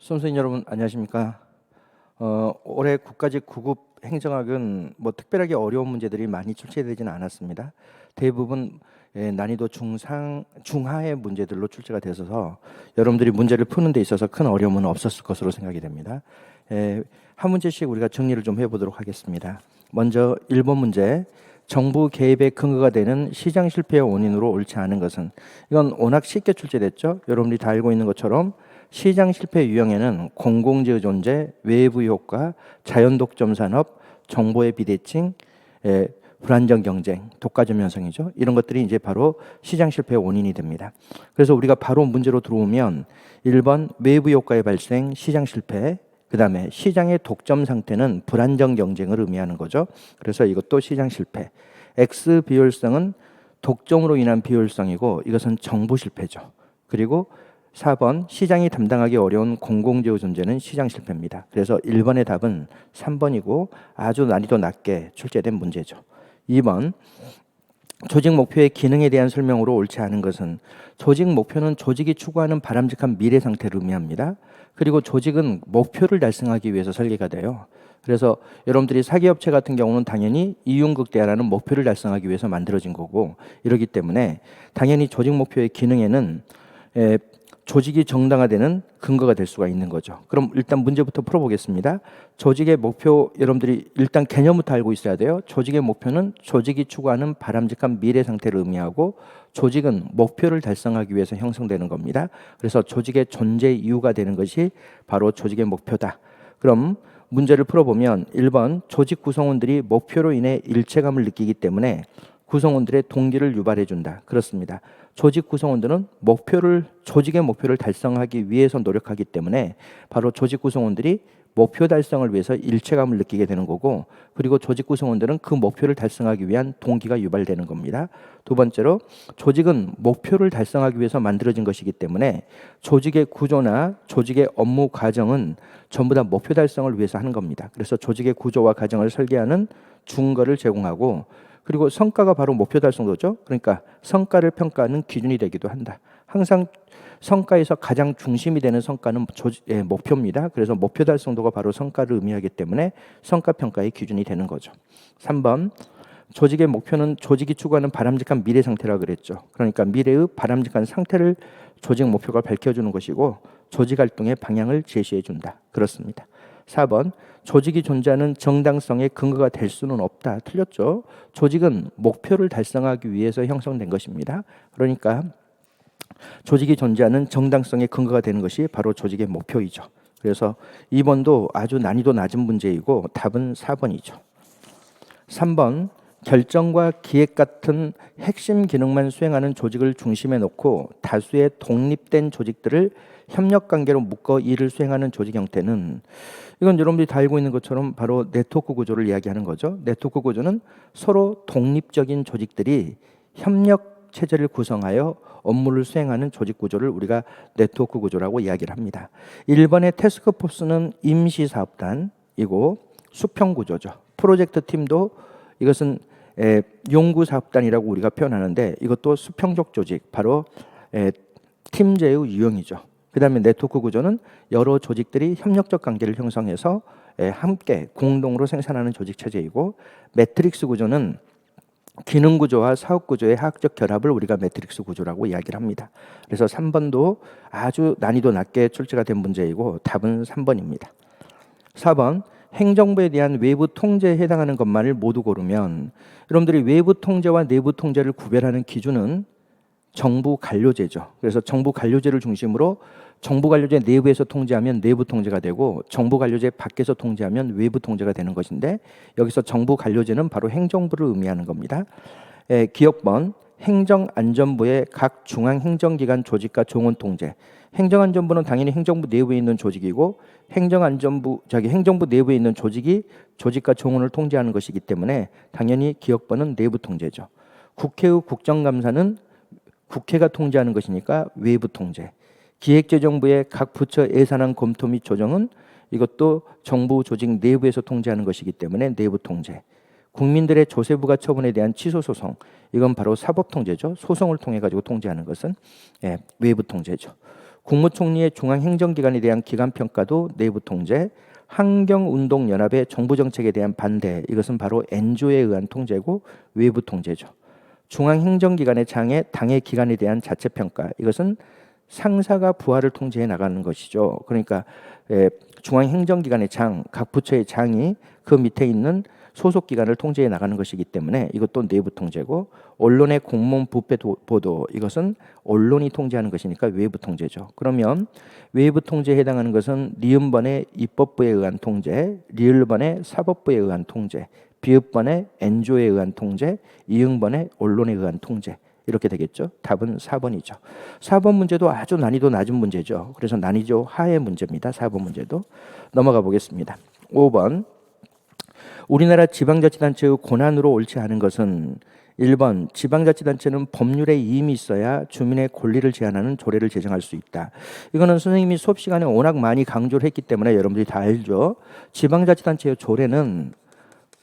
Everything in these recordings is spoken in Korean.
선생님 여러분 안녕하십니까? 올해 국가직 9급 행정학은 특별하게 어려운 문제들이 많이 출제되지는 않았습니다. 대부분 난이도 중하의 문제들로 출제가 되어서 여러분들이 문제를 푸는 데 있어서 큰 어려움은 없었을 것으로 생각이 됩니다. 한 문제씩 우리가 정리를 좀 해보도록 하겠습니다. 먼저 1번 문제. 정부 개입의 근거가 되는 시장 실패의 원인으로 옳지 않은 것은, 이건 워낙 쉽게 출제됐죠. 여러분들이 다 알고 있는 것처럼 시장 실패 유형에는 공공재의 존재, 외부 효과, 자연 독점 산업, 정보의 비대칭, 불안정 경쟁, 독과점 현상이죠. 이런 것들이 이제 바로 시장 실패의 원인이 됩니다. 그래서 우리가 바로 문제로 들어오면 1번 외부 효과의 발생, 시장 실패, 그 다음에 시장의 독점 상태는 불안정 경쟁을 의미하는 거죠. 그래서 이것도 시장 실패. X 비효율성은 독점으로 인한 비효율성이고 이것은 정부 실패죠. 그리고 4번 시장이 담당하기 어려운 공공재의 존재는 시장 실패입니다. 그래서 1번의 답은 3번이고 아주 난이도 낮게 출제된 문제죠. 2번 조직 목표의 기능에 대한 설명으로 옳지 않은 것은, 조직 목표는 조직이 추구하는 바람직한 미래 상태를 의미합니다. 그리고 조직은 목표를 달성하기 위해서 설계가 돼요. 그래서 여러분들이 사기업체 같은 경우는 당연히 이윤극대화라는 목표를 달성하기 위해서 만들어진 거고, 이러기 때문에 당연히 조직 목표의 기능에는 조직이 정당화되는 근거가 될 수가 있는 거죠. 그럼 일단 문제부터 풀어보겠습니다. 조직의 목표, 여러분들이 일단 개념부터 알고 있어야 돼요. 조직의 목표는 조직이 추구하는 바람직한 미래 상태를 의미하고, 조직은 목표를 달성하기 위해서 형성되는 겁니다. 그래서 조직의 존재 이유가 되는 것이 바로 조직의 목표다. 그럼 문제를 풀어보면 1번 조직 구성원들이 목표로 인해 일체감을 느끼기 때문에 구성원들의 동기를 유발해 준다. 그렇습니다. 조직 구성원들은 조직의 목표를 달성하기 위해서 노력하기 때문에 바로 조직 구성원들이 목표 달성을 위해서 일체감을 느끼게 되는 거고, 그리고 조직 구성원들은 그 목표를 달성하기 위한 동기가 유발되는 겁니다. 두 번째로, 조직은 목표를 달성하기 위해서 만들어진 것이기 때문에 조직의 구조나 조직의 업무 과정은 전부 다 목표 달성을 위해서 하는 겁니다. 그래서 조직의 구조와 과정을 설계하는 준거를 제공하고, 그리고 성과가 바로 목표 달성도죠. 그러니까 성과를 평가하는 기준이 되기도 한다. 항상 성과에서 가장 중심이 되는 성과는 조직의 목표입니다. 그래서 목표 달성도가 바로 성과를 의미하기 때문에 성과 평가의 기준이 되는 거죠. 3번 조직의 목표는 조직이 추구하는 바람직한 미래 상태라고 그랬죠. 그러니까 미래의 바람직한 상태를 조직 목표가 밝혀주는 것이고 조직 활동의 방향을 제시해 준다. 그렇습니다. 4번 조직이 존재하는 정당성의 근거가 될 수는 없다. 틀렸죠. 조직은 목표를 달성하기 위해서 형성된 것입니다. 그러니까 조직이 존재하는 정당성의 근거가 되는 것이 바로 조직의 목표이죠. 그래서 2번도 아주 난이도 낮은 문제이고 답은 4번이죠. 3번 결정과 기획 같은 핵심 기능만 수행하는 조직을 중심에 놓고 다수의 독립된 조직들을 협력관계로 묶어 일을 수행하는 조직 형태는, 이건 여러분들이 다 알고 있는 것처럼 바로 네트워크 구조를 이야기하는 거죠. 네트워크 구조는 서로 독립적인 조직들이 협력 체제를 구성하여 업무를 수행하는 조직 구조를 우리가 네트워크 구조라고 이야기를 합니다. 1번의 태스크포스는 임시사업단이고 수평 구조죠. 프로젝트 팀도 이것은 연구사업단이라고 우리가 표현하는데 이것도 수평적 조직, 바로 팀제의 유형이죠. 그 다음에 네트워크 구조는 여러 조직들이 협력적 관계를 형성해서 함께 공동으로 생산하는 조직 체제이고, 매트릭스 구조는 기능 구조와 사업 구조의 화학적 결합을 우리가 매트릭스 구조라고 이야기를 합니다. 그래서 3번도 아주 난이도 낮게 출제가 된 문제이고 답은 3번입니다. 4번 행정부에 대한 외부 통제에 해당하는 것만을 모두 고르면, 여러분들이 외부 통제와 내부 통제를 구별하는 기준은 정부 관료제죠. 그래서 정부 관료제를 중심으로 정부 관료제 내부에서 통제하면 내부 통제가 되고 정부 관료제 밖에서 통제하면 외부 통제가 되는 것인데, 여기서 정부 관료제는 바로 행정부를 의미하는 겁니다. 기억번 행정안전부의 각 중앙행정기관 조직과 종원 통제. 행정안전부는 당연히 행정부 내부에 있는 조직이고 행정부 내부에 있는 조직이 조직과 종원을 통제하는 것이기 때문에 당연히 기억번은 내부 통제죠. 국회의 국정감사는 국회가 통제하는 것이니까 외부 통제. 기획재정부의 각 부처 예산안 검토 및 조정은 이것도 정부 조직 내부에서 통제하는 것이기 때문에 내부 통제. 국민들의 조세부가 처분에 대한 취소 소송, 이건 바로 사법 통제죠. 소송을 통해 가지고 통제하는 것은 외부 통제죠. 국무총리의 중앙행정기관에 대한 기관평가도 내부 통제, 환경운동연합의 정부정책에 대한 반대, 이것은 바로 엔조에 의한 통제고 외부 통제죠. 중앙행정기관의 당의 기관에 대한 자체평가, 이것은 상사가 부하를 통제해 나가는 것이죠. 그러니까 중앙행정기관의 각 부처의 장이 그 밑에 있는 소속기관을 통제해 나가는 것이기 때문에 이것도 내부 통제고, 언론의 공문 부패 보도, 이것은 언론이 통제하는 것이니까 외부 통제죠. 그러면 외부 통제에 해당하는 것은 리은번의 입법부에 의한 통제, 리을번의 사법부에 의한 통제, 비읍번의 엔조에 의한 통제, 이응번의 언론에 의한 통제, 이렇게 되겠죠. 답은 4번이죠. 4번 문제도 아주 난이도 낮은 문제죠. 그래서 난이도 하의 문제입니다. 4번 문제도. 넘어가 보겠습니다. 5번. 우리나라 지방자치단체의 권한으로 옳지 않은 것은 1번 지방자치단체는 법률에 이임이 있어야 주민의 권리를 제한하는 조례를 제정할 수 있다. 이거는 선생님이 수업 시간에 워낙 많이 강조를 했기 때문에 여러분들이 다 알죠. 지방자치단체의 조례는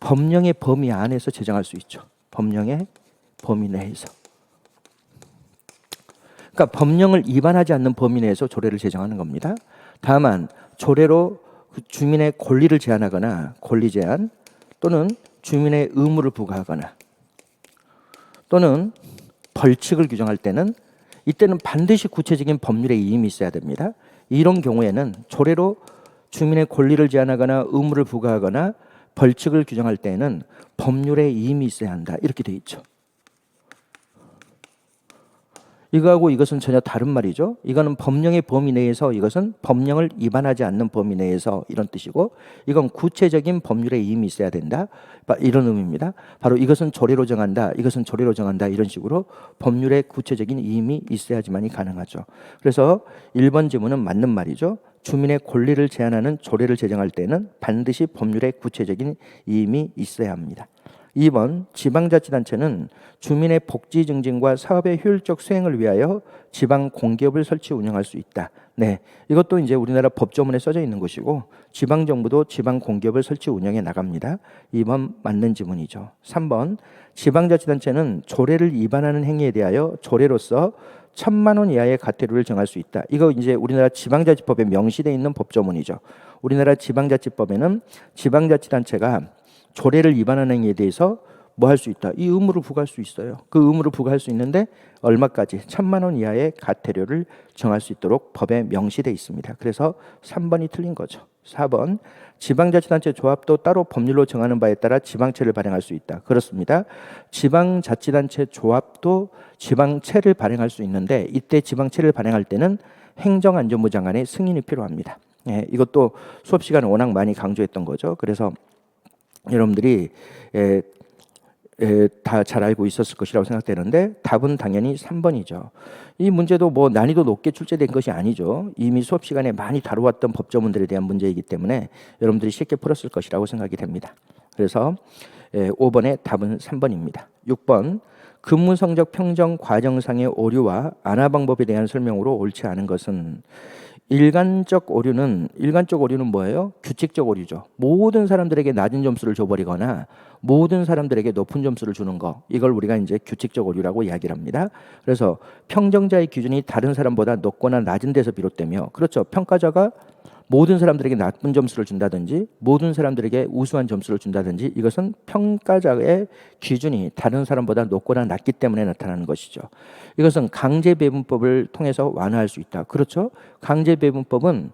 법령의 범위 안에서 제정할 수 있죠. 법령의 범위 내에서. 그러니까 법령을 위반하지 않는 범위 내에서 조례를 제정하는 겁니다. 다만 조례로 주민의 권리를 제한하거나 권리 제한, 또는 주민의 의무를 부과하거나 또는 벌칙을 규정할 때는 이때는 반드시 구체적인 법률의 이임이 있어야 됩니다. 이런 경우에는 조례로 주민의 권리를 제한하거나 의무를 부과하거나 벌칙을 규정할 때에는 법률의 이임이 있어야 한다. 이렇게 돼 있죠. 이거하고 이것은 전혀 다른 말이죠. 이거는 법령의 범위 내에서, 이것은 법령을 위반하지 않는 범위 내에서, 이런 뜻이고, 이건 구체적인 법률의 이임이 있어야 된다, 이런 의미입니다. 바로 이것은 조례로 정한다, 이것은 조례로 정한다, 이런 식으로 법률의 구체적인 이임이 있어야지만이 가능하죠. 그래서 1번 지문은 맞는 말이죠. 주민의 권리를 제한하는 조례를 제정할 때는 반드시 법률의 구체적인 이임이 있어야 합니다. 2번 지방자치단체는 주민의 복지 증진과 사업의 효율적 수행을 위하여 지방 공기업을 설치 운영할 수 있다. 네, 이것도 이제 우리나라 법조문에 써져 있는 것이고, 지방 정부도 지방 공기업을 설치 운영해 나갑니다. 2번 맞는 지문이죠. 3번 지방자치단체는 조례를 위반하는 행위에 대하여 조례로서 1,000만 원 이하의 과태료를 정할 수 있다. 이거 이제 우리나라 지방자치법에 명시되어 있는 법조문이죠. 우리나라 지방자치법에는 지방자치단체가 조례를 위반하는 행위에 대해서 뭐 할 수 있다, 이 의무를 부과할 수 있어요. 그 의무를 부과할 수 있는데 얼마까지? 1,000만 원 이하의 과태료를 정할 수 있도록 법에 명시되어 있습니다. 그래서 3번이 틀린 거죠. 4번 지방자치단체 조합도 따로 법률로 정하는 바에 따라 지방채를 발행할 수 있다. 그렇습니다. 지방자치단체 조합도 지방채를 발행할 수 있는데, 이때 지방채를 발행할 때는 행정안전부 장관의 승인이 필요합니다. 이것도 수업 시간에 워낙 많이 강조했던 거죠. 그래서 여러분들이 다 잘 알고 있었을 것이라고 생각되는데, 답은 당연히 3번이죠. 이 문제도 뭐 난이도 높게 출제된 것이 아니죠. 이미 수업 시간에 많이 다루었던 법조문들에 대한 문제이기 때문에 여러분들이 쉽게 풀었을 것이라고 생각이 됩니다. 그래서 5번의 답은 3번입니다. 6번 근무 성적 평정 과정상의 오류와 안하 방법에 대한 설명으로 옳지 않은 것은, 일관적 오류는 뭐예요? 규칙적 오류죠. 모든 사람들에게 낮은 점수를 줘버리거나 모든 사람들에게 높은 점수를 주는 거, 이걸 우리가 이제 규칙적 오류라고 이야기를 합니다. 그래서 평정자의 기준이 다른 사람보다 높거나 낮은 데서 비롯되며, 그렇죠, 평가자가 모든 사람들에게 나쁜 점수를 준다든지 모든 사람들에게 우수한 점수를 준다든지, 이것은 평가자의 기준이 다른 사람보다 높거나 낮기 때문에 나타나는 것이죠. 이것은 강제배분법을 통해서 완화할 수 있다. 그렇죠? 강제배분법은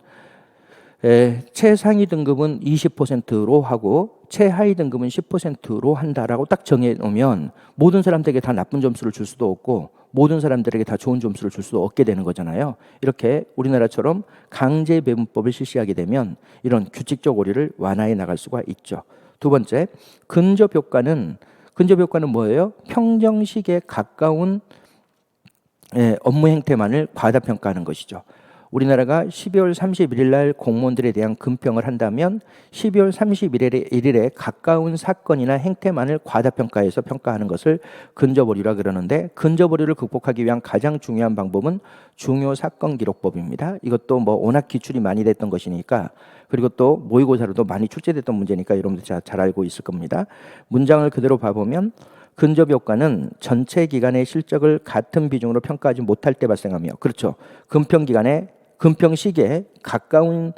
최상위 등급은 20%로 하고 최하위 등급은 10%로 한다라고 딱 정해놓으면 모든 사람들에게 다 나쁜 점수를 줄 수도 없고 모든 사람들에게 다 좋은 점수를 줄 수도 없게 되는 거잖아요. 이렇게 우리나라처럼 강제배분법을 실시하게 되면 이런 규칙적 오류를 완화해 나갈 수가 있죠. 두 번째, 근접효과는 뭐예요? 평정식에 가까운 업무 행태만을 과다평가하는 것이죠. 우리나라가 12월 31일 날 공무원들에 대한 금평을 한다면 12월 31일에 가까운 사건이나 행태만을 과다평가해서 평가하는 것을 근접오류라 그러는데, 근접오류를 극복하기 위한 가장 중요한 방법은 중요사건기록법입니다. 이것도 뭐 워낙 기출이 많이 됐던 것이니까, 그리고 또 모의고사로도 많이 출제됐던 문제니까 여러분들 잘 알고 있을 겁니다. 문장을 그대로 봐보면 근접효과는 전체 기간의 실적을 같은 비중으로 평가하지 못할 때 발생하며, 그렇죠, 금평기간에 금평 시기에 가까운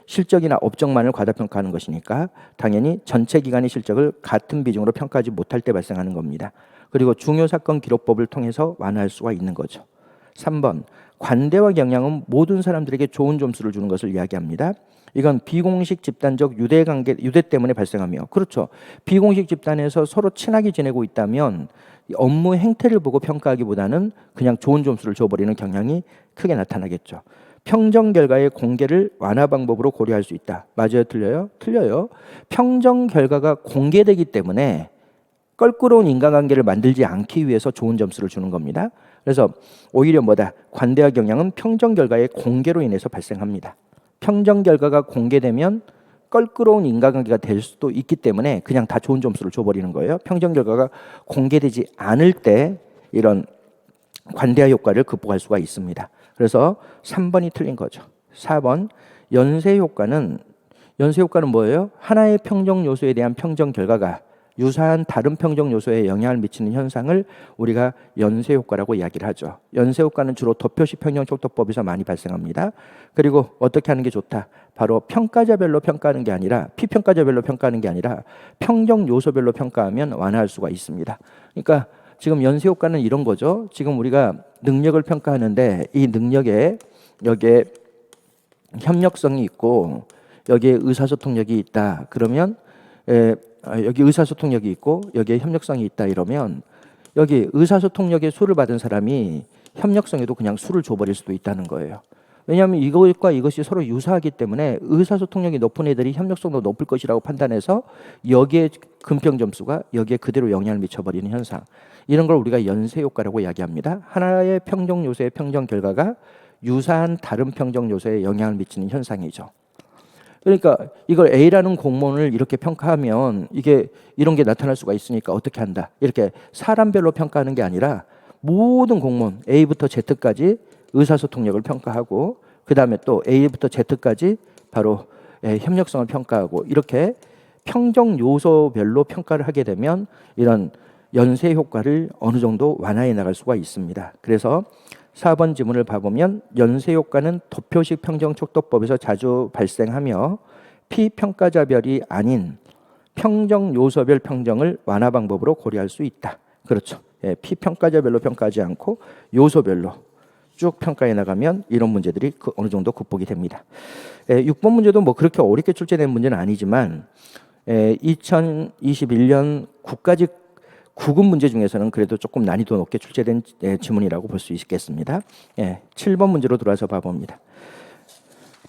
실적이나 업적만을 과다평가하는 것이니까 당연히 전체 기간의 실적을 같은 비중으로 평가하지 못할 때 발생하는 겁니다. 그리고 중요사건 기록법을 통해서 완화할 수가 있는 거죠. 3번, 관대와 경향은 모든 사람들에게 좋은 점수를 주는 것을 이야기합니다. 이건 비공식 집단적 유대 때문에 발생하며, 그렇죠. 비공식 집단에서 서로 친하게 지내고 있다면 업무 행태를 보고 평가하기보다는 그냥 좋은 점수를 줘버리는 경향이 크게 나타나겠죠. 평정 결과의 공개를 완화 방법으로 고려할 수 있다. 맞아요? 틀려요? 틀려요. 평정 결과가 공개되기 때문에 껄끄러운 인간관계를 만들지 않기 위해서 좋은 점수를 주는 겁니다. 그래서 오히려 뭐다? 관대와 경향은 평정 결과의 공개로 인해서 발생합니다. 평정 결과가 공개되면 껄끄러운 인간관계가 될 수도 있기 때문에 그냥 다 좋은 점수를 줘버리는 거예요. 평정 결과가 공개되지 않을 때 이런 관대화 효과를 극복할 수가 있습니다. 그래서 3번이 틀린 거죠. 4번, 연쇄 효과는 뭐예요? 하나의 평정 요소에 대한 평정 결과가 유사한 다른 평정 요소에 영향을 미치는 현상을 우리가 연쇄 효과라고 이야기를 하죠. 연쇄 효과는 주로 도표식 평정 촉도법에서 많이 발생합니다. 그리고 어떻게 하는 게 좋다? 바로 평가자별로 평가하는 게 아니라 피평가자별로 평가하는 게 아니라 평정 요소별로 평가하면 완화할 수가 있습니다. 그러니까 지금 연쇄 효과는 이런 거죠. 지금 우리가 능력을 평가하는데 이 능력에 여기에 협력성이 있고 여기에 의사소통력이 있다. 그러면 여기 의사소통력이 있고 여기에 협력성이 있다 이러면 여기 의사소통력의 수를 받은 사람이 협력성에도 그냥 수를 줘버릴 수도 있다는 거예요. 왜냐하면 이것과 이것이 서로 유사하기 때문에 의사소통력이 높은 애들이 협력성도 높을 것이라고 판단해서 여기에 금평 점수가 여기에 그대로 영향을 미쳐버리는 현상, 이런 걸 우리가 연쇄 효과라고 이야기합니다. 하나의 평정 요소의 평정 결과가 유사한 다른 평정 요소에 영향을 미치는 현상이죠. 그러니까 이걸 A라는 공무원을 이렇게 평가하면 이게 이런 게 나타날 수가 있으니까 어떻게 한다? 이렇게 사람별로 평가하는 게 아니라 모든 공무원 A부터 Z까지 의사소통력을 평가하고 그 다음에 또 A부터 Z까지 바로 협력성을 평가하고 이렇게 평정 요소별로 평가를 하게 되면 이런 연쇄 효과를 어느 정도 완화해 나갈 수가 있습니다. 그래서 4번 지문을 봐보면 연쇄 효과는 도표식 평정 촉도법에서 자주 발생하며 피평가자별이 아닌 평정 요소별 평정을 완화 방법으로 고려할 수 있다. 그렇죠. 피평가자별로 평가하지 않고 요소별로 쭉 평가해 나가면 이런 문제들이 어느 정도 극복이 됩니다. 6번 문제도 뭐 그렇게 어렵게 출제된 문제는 아니지만 2021년 국가직 구급 문제 중에서는 그래도 조금 난이도 높게 출제된 지문이라고 볼 수 있겠습니다. 7번 문제로 들어와서 봐봅니다.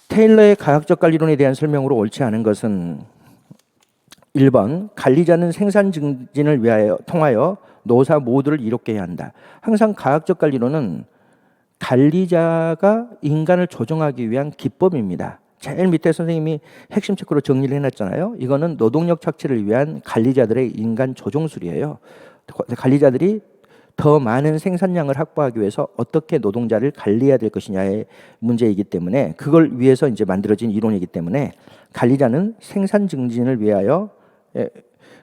테일러의 가학적 관리론에 대한 설명으로 옳지 않은 것은 1번, 관리자는 생산 증진을 통하여 노사 모두를 이롭게 해야 한다. 항상 가학적 관리론은 관리자가 인간을 조정하기 위한 기법입니다. 제일 밑에 선생님이 핵심 체크로 정리를 해놨잖아요. 이거는 노동력 착취를 위한 관리자들의 인간 조종술이에요. 관리자들이 더 많은 생산량을 확보하기 위해서 어떻게 노동자를 관리해야 될 것이냐의 문제이기 때문에 그걸 위해서 이제 만들어진 이론이기 때문에 관리자는 생산 증진을 위하여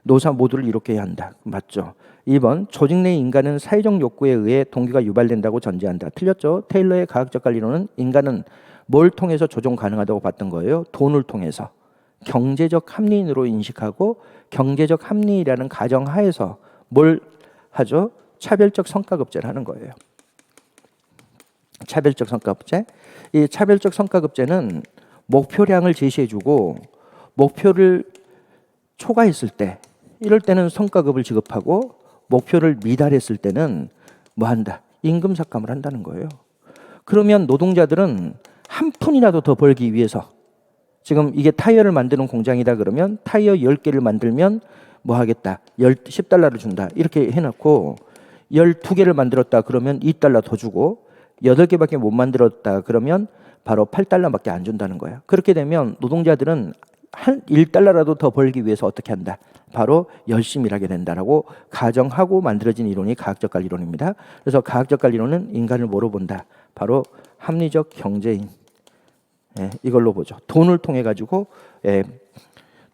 노사 모두를 이롭게 해야 한다. 맞죠? 2번, 조직 내 인간은 사회적 욕구에 의해 동기가 유발된다고 전제한다. 틀렸죠? 테일러의 가학적 관리론은 인간은 뭘 통해서 조정 가능하다고 봤던 거예요? 돈을 통해서. 경제적 합리인으로 인식하고 경제적 합리라는 가정하에서 뭘 하죠? 차별적 성과급제를 하는 거예요. 차별적 성과급제. 이 차별적 성과급제는 목표량을 제시해주고 목표를 초과했을 때 이럴 때는 성과급을 지급하고 목표를 미달했을 때는 뭐 한다? 임금 삭감을 한다는 거예요. 그러면 노동자들은 한 푼이라도 더 벌기 위해서 지금 이게 타이어를 만드는 공장이다 그러면 타이어 10개를 만들면 뭐 하겠다? 10달러를 준다. 이렇게 해놓고 12개를 만들었다 그러면 2달러 더 주고 8개밖에 못 만들었다 그러면 바로 8달러밖에 안 준다는 거예요. 그렇게 되면 노동자들은 한 1달러라도 더 벌기 위해서 어떻게 한다? 바로 열심히 일하게 된다라고 가정하고 만들어진 이론이 가학적 관리론입니다. 그래서 가학적 관리론은 인간을 뭐로 본다? 바로 합리적 경제인, 이걸로 보죠. 돈을 통해 가지고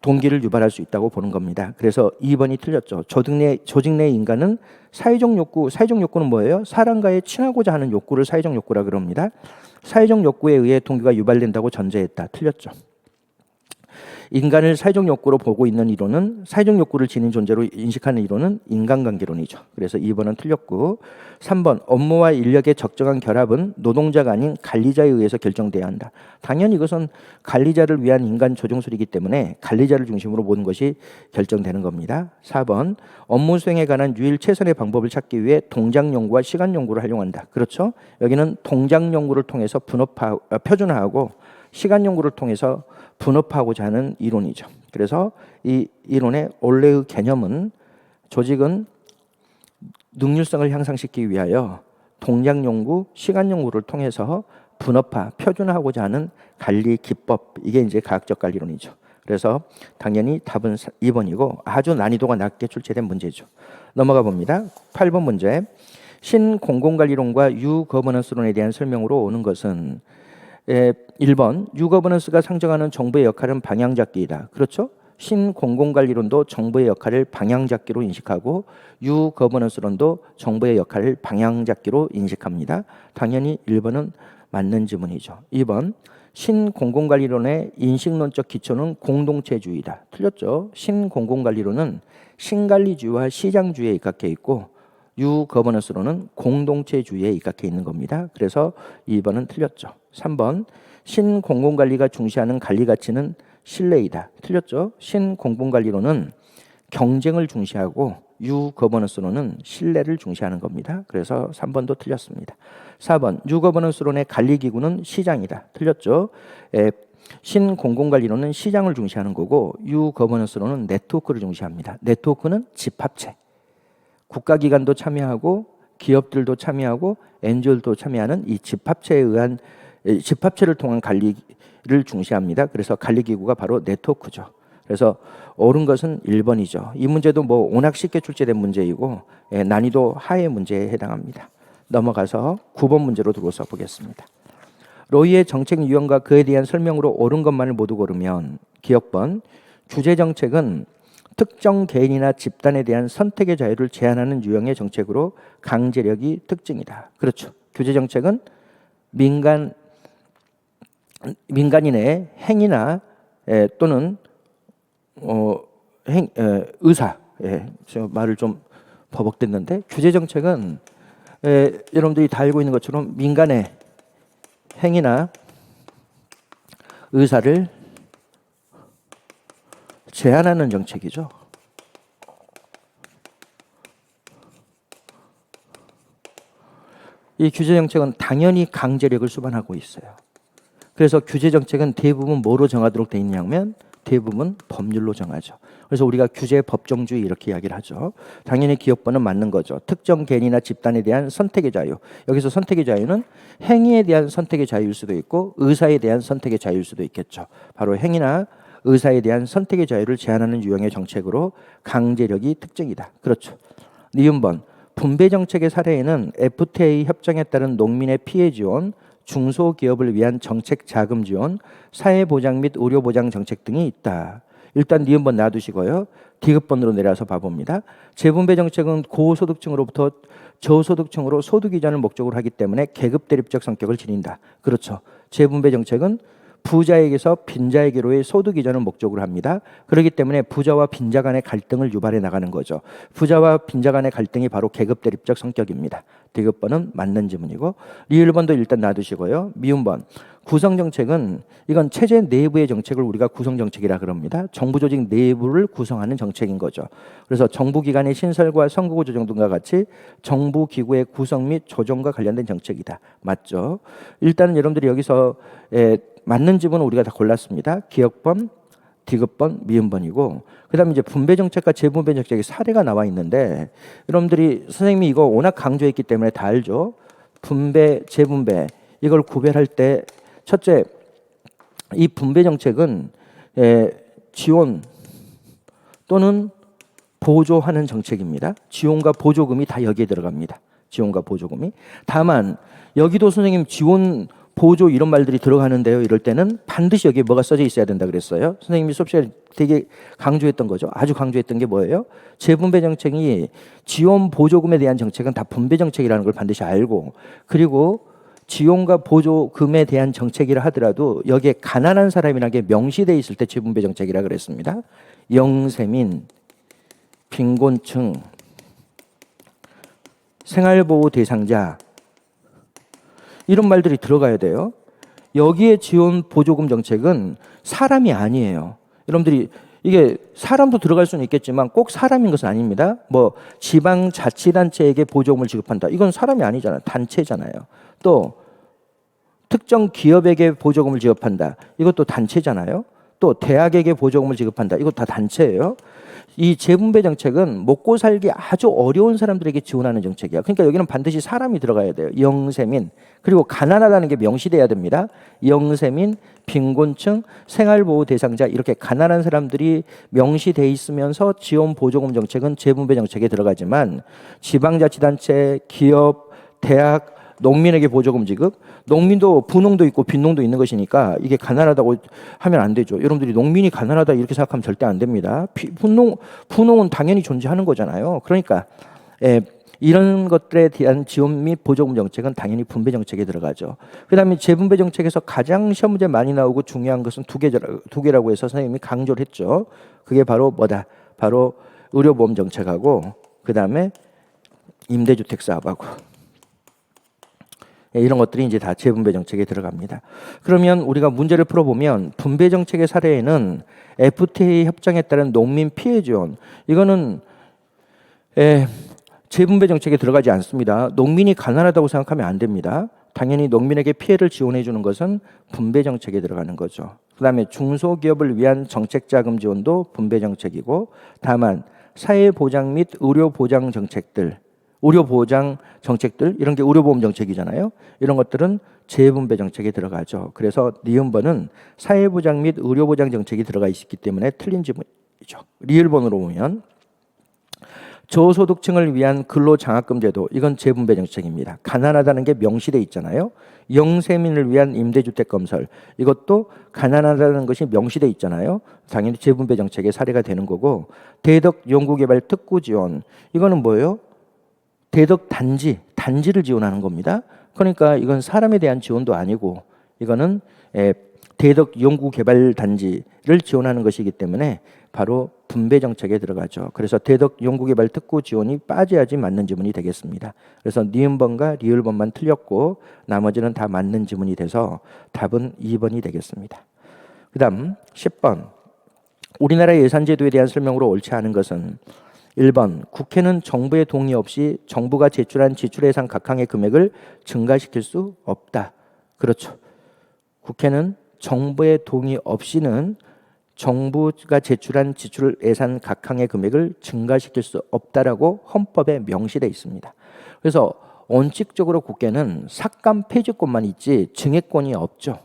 동기를 유발할 수 있다고 보는 겁니다. 그래서 2번이 틀렸죠. 조직 내 인간은 사회적 욕구는 뭐예요? 사람과의 친하고자 하는 욕구를 사회적 욕구라 그럽니다. 사회적 욕구에 의해 동기가 유발된다고 전제했다. 틀렸죠. 인간을 사회적 욕구로 보고 있는 이론은, 사회적 욕구를 지닌 존재로 인식하는 이론은 인간관계론이죠. 그래서 2번은 틀렸고, 3번 업무와 인력의 적정한 결합은 노동자가 아닌 관리자에 의해서 결정돼야 한다. 당연히 이것은 관리자를 위한 인간 조종술이기 때문에 관리자를 중심으로 모든 것이 결정되는 겁니다. 4번 업무 수행에 관한 유일 최선의 방법을 찾기 위해 동작 연구와 시간 연구를 활용한다. 그렇죠? 여기는 동작 연구를 통해서 표준화하고 시간 연구를 통해서 분업하고자 하는 이론이죠. 그래서 이 이론의 원래의 개념은 조직은 능률성을 향상시키기 위하여 동작 연구, 시간 연구를 통해서 분업화, 표준화하고자 하는 관리 기법, 이게 이제 과학적 관리론이죠. 그래서 당연히 답은 2번이고 아주 난이도가 낮게 출제된 문제죠. 넘어가 봅니다. 8번 문제. 신공공관리론과 유거버넌스론에 대한 설명으로 오는 것은 1번 유거버넌스가 상정하는 정부의 역할은 방향잡기이다. 그렇죠? 신공공관리론도 정부의 역할을 방향잡기로 인식하고 유거버넌스론도 정부의 역할을 방향잡기로 인식합니다. 당연히 1번은 맞는 지문이죠. 2번 신공공관리론의 인식론적 기초는 공동체주의다. 틀렸죠? 신공공관리론은 신관리주의와 시장주의에 입각해 있고 유거버넌스론은 공동체주의에 입각해 있는 겁니다. 그래서 2번은 틀렸죠. 3번 신공공관리가 중시하는 관리 가치는 신뢰이다. 틀렸죠. 신공공관리론은 경쟁을 중시하고 유거버넌스론은 신뢰를 중시하는 겁니다. 그래서 3번도 틀렸습니다. 4번 유거버넌스론의 관리기구는 시장이다. 틀렸죠. 신공공관리론은 시장을 중시하는 거고 유거버넌스론은 네트워크를 중시합니다. 네트워크는 집합체. 국가기관도 참여하고 기업들도 참여하고 NGO들도 참여하는 이 집합체를 통한 관리를 중시합니다. 그래서 관리기구가 바로 네트워크죠. 그래서 옳은 것은 1번이죠. 이 문제도 뭐 워낙 쉽게 출제된 문제이고 난이도 하의 문제에 해당합니다. 넘어가서 9번 문제로 들어서 보겠습니다. 로이의 정책 유형과 그에 대한 설명으로 옳은 것만을 모두 고르면 기억번 규제정책은 특정 개인이나 집단에 대한 선택의 자유를 제한하는 유형의 정책으로 강제력이 특징이다. 그렇죠. 규제정책은 민간인의 행위나 또는 의사, 제가 말을 좀 버벅댔는데 규제정책은 여러분들이 다 알고 있는 것처럼 민간의 행위나 의사를 제한하는 정책이죠. 이 규제정책은 당연히 강제력을 수반하고 있어요. 그래서 규제정책은 대부분 뭐로 정하도록 되어 있냐면 대부분 법률로 정하죠. 그래서 우리가 규제 법정주의 이렇게 이야기를 하죠. 당연히 기업번은 맞는 거죠. 특정 개인이나 집단에 대한 선택의 자유. 여기서 선택의 자유는 행위에 대한 선택의 자유일 수도 있고 의사에 대한 선택의 자유일 수도 있겠죠. 바로 행위나 의사에 대한 선택의 자유를 제한하는 유형의 정책으로 강제력이 특징이다. 그렇죠. 니은번 분배 정책의 사례에는 FTA 협정에 따른 농민의 피해 지원, 중소기업을 위한 정책 자금 지원, 사회보장 및 의료보장 정책 등이 있다. 일단 니은번 놔두시고요. 디귿번으로 내려서 봐봅니다. 재분배 정책은 고소득층으로부터 저소득층으로 소득 이전을 목적으로 하기 때문에 계급 대립적 성격을 지닌다. 그렇죠. 재분배 정책은 부자에게서 빈자에게로의 소득 이전을 목적으로 합니다. 그렇기 때문에 부자와 빈자 간의 갈등을 유발해 나가는 거죠. 부자와 빈자 간의 갈등이 바로 계급 대립적 성격입니다. 디귿번은 맞는 지문이고 리을번도 일단 놔두시고요. 미음번 구성정책은 이건 체제 내부의 정책을 우리가 구성정책이라 그럽니다. 정부 조직 내부를 구성하는 정책인 거죠. 그래서 정부기관의 신설과 선거구 조정 등과 같이 정부기구의 구성 및 조정과 관련된 정책이다. 맞죠? 일단은 여러분들이 여기서 맞는 지문은 우리가 다 골랐습니다. 기억번, 디귿번, 미음번이고 그 다음에 이제 분배정책과 재분배정책의 사례가 나와 있는데 여러분들이 선생님이 이거 워낙 강조했기 때문에 다 알죠. 분배, 재분배 이걸 구별할 때 첫째 이 분배정책은 지원 또는 보조하는 정책입니다. 지원과 보조금이 다 여기에 들어갑니다. 지원과 보조금이. 다만 여기도 선생님 지원 보조 이런 말들이 들어가는데요. 이럴 때는 반드시 여기에 뭐가 써져 있어야 된다 그랬어요. 선생님이 수업 시간에 되게 강조했던 거죠. 아주 강조했던 게 뭐예요? 재분배 정책이 지원 보조금에 대한 정책은 다 분배 정책이라는 걸 반드시 알고 그리고 지원과 보조금에 대한 정책이라 하더라도 여기에 가난한 사람이라는 게 명시되어 있을 때 재분배 정책이라 그랬습니다. 영세민, 빈곤층, 생활보호 대상자 이런 말들이 들어가야 돼요. 여기에 지원 보조금 정책은 사람이 아니에요. 여러분들이 이게 사람도 들어갈 수는 있겠지만 꼭 사람인 것은 아닙니다. 뭐 지방자치단체에게 보조금을 지급한다. 이건 사람이 아니잖아요. 단체잖아요. 또 특정 기업에게 보조금을 지급한다. 이것도 단체잖아요. 또 대학에게 보조금을 지급한다. 이거 다 단체예요. 이 재분배 정책은 먹고 살기 아주 어려운 사람들에게 지원하는 정책이야. 그러니까 여기는 반드시 사람이 들어가야 돼요. 영세민, 그리고 가난하다는 게 명시돼야 됩니다. 영세민, 빈곤층, 생활보호 대상자 이렇게 가난한 사람들이 명시돼 있으면서 지원 보조금 정책은 재분배 정책에 들어가지만 지방자치단체, 기업, 대학, 농민에게 보조금 지급, 농민도 분농도 있고 빈농도 있는 것이니까 이게 가난하다고 하면 안 되죠. 여러분들이 농민이 가난하다 이렇게 생각하면 절대 안 됩니다. 분농은 당연히 존재하는 거잖아요. 그러니까 이런 것들에 대한 지원 및 보조금 정책은 당연히 분배 정책에 들어가죠. 그다음에 재분배 정책에서 가장 시험 문제 많이 나오고 중요한 것은 두 개라고 해서 선생님이 강조를 했죠. 그게 바로 뭐다? 바로 의료보험 정책하고 그다음에 임대주택 사업하고. 이런 것들이 이제 다 재분배 정책에 들어갑니다. 그러면 우리가 문제를 풀어보면 분배 정책의 사례에는 FTA 협정에 따른 농민 피해 지원 이거는 재분배 정책에 들어가지 않습니다. 농민이 가난하다고 생각하면 안 됩니다. 당연히 농민에게 피해를 지원해 주는 것은 분배 정책에 들어가는 거죠. 그다음에 중소기업을 위한 정책자금 지원도 분배 정책이고 다만 사회보장 및 의료보장 정책들 의료보장 정책들 이런 게 의료보험 정책이잖아요. 이런 것들은 재분배 정책에 들어가죠. 그래서 니은번은 사회보장 및 의료보장 정책이 들어가 있기 때문에 틀린 지문이죠. 리을번으로 보면 저소득층을 위한 근로장학금 제도 이건 재분배 정책입니다. 가난하다는 게 명시돼 있잖아요. 영세민을 위한 임대주택 건설 이것도 가난하다는 것이 명시돼 있잖아요. 당연히 재분배 정책의 사례가 되는 거고 대덕 연구개발 특구 지원 이거는 뭐예요? 대덕 단지를 지원하는 겁니다. 그러니까 이건 사람에 대한 지원도 아니고 이거는 대덕 연구개발 단지를 지원하는 것이기 때문에 바로 분배 정책에 들어가죠. 그래서 대덕 연구개발 특구 지원이 빠져야지 맞는 지문이 되겠습니다. 그래서 니은번과 리을번만 틀렸고 나머지는 다 맞는 지문이 돼서 답은 2번이 되겠습니다. 그 다음 10번 우리나라 예산제도에 대한 설명으로 옳지 않은 것은 1번 국회는 정부의 동의 없이 정부가 제출한 지출예산 각항의 금액을 증가시킬 수 없다. 그렇죠. 국회는 정부의 동의 없이는 정부가 제출한 지출 예산 각항의 금액을 증가시킬 수 없다라고 헌법에 명시되어 있습니다. 그래서 원칙적으로 국회는 삭감 폐지권만 있지 증액권이 없죠.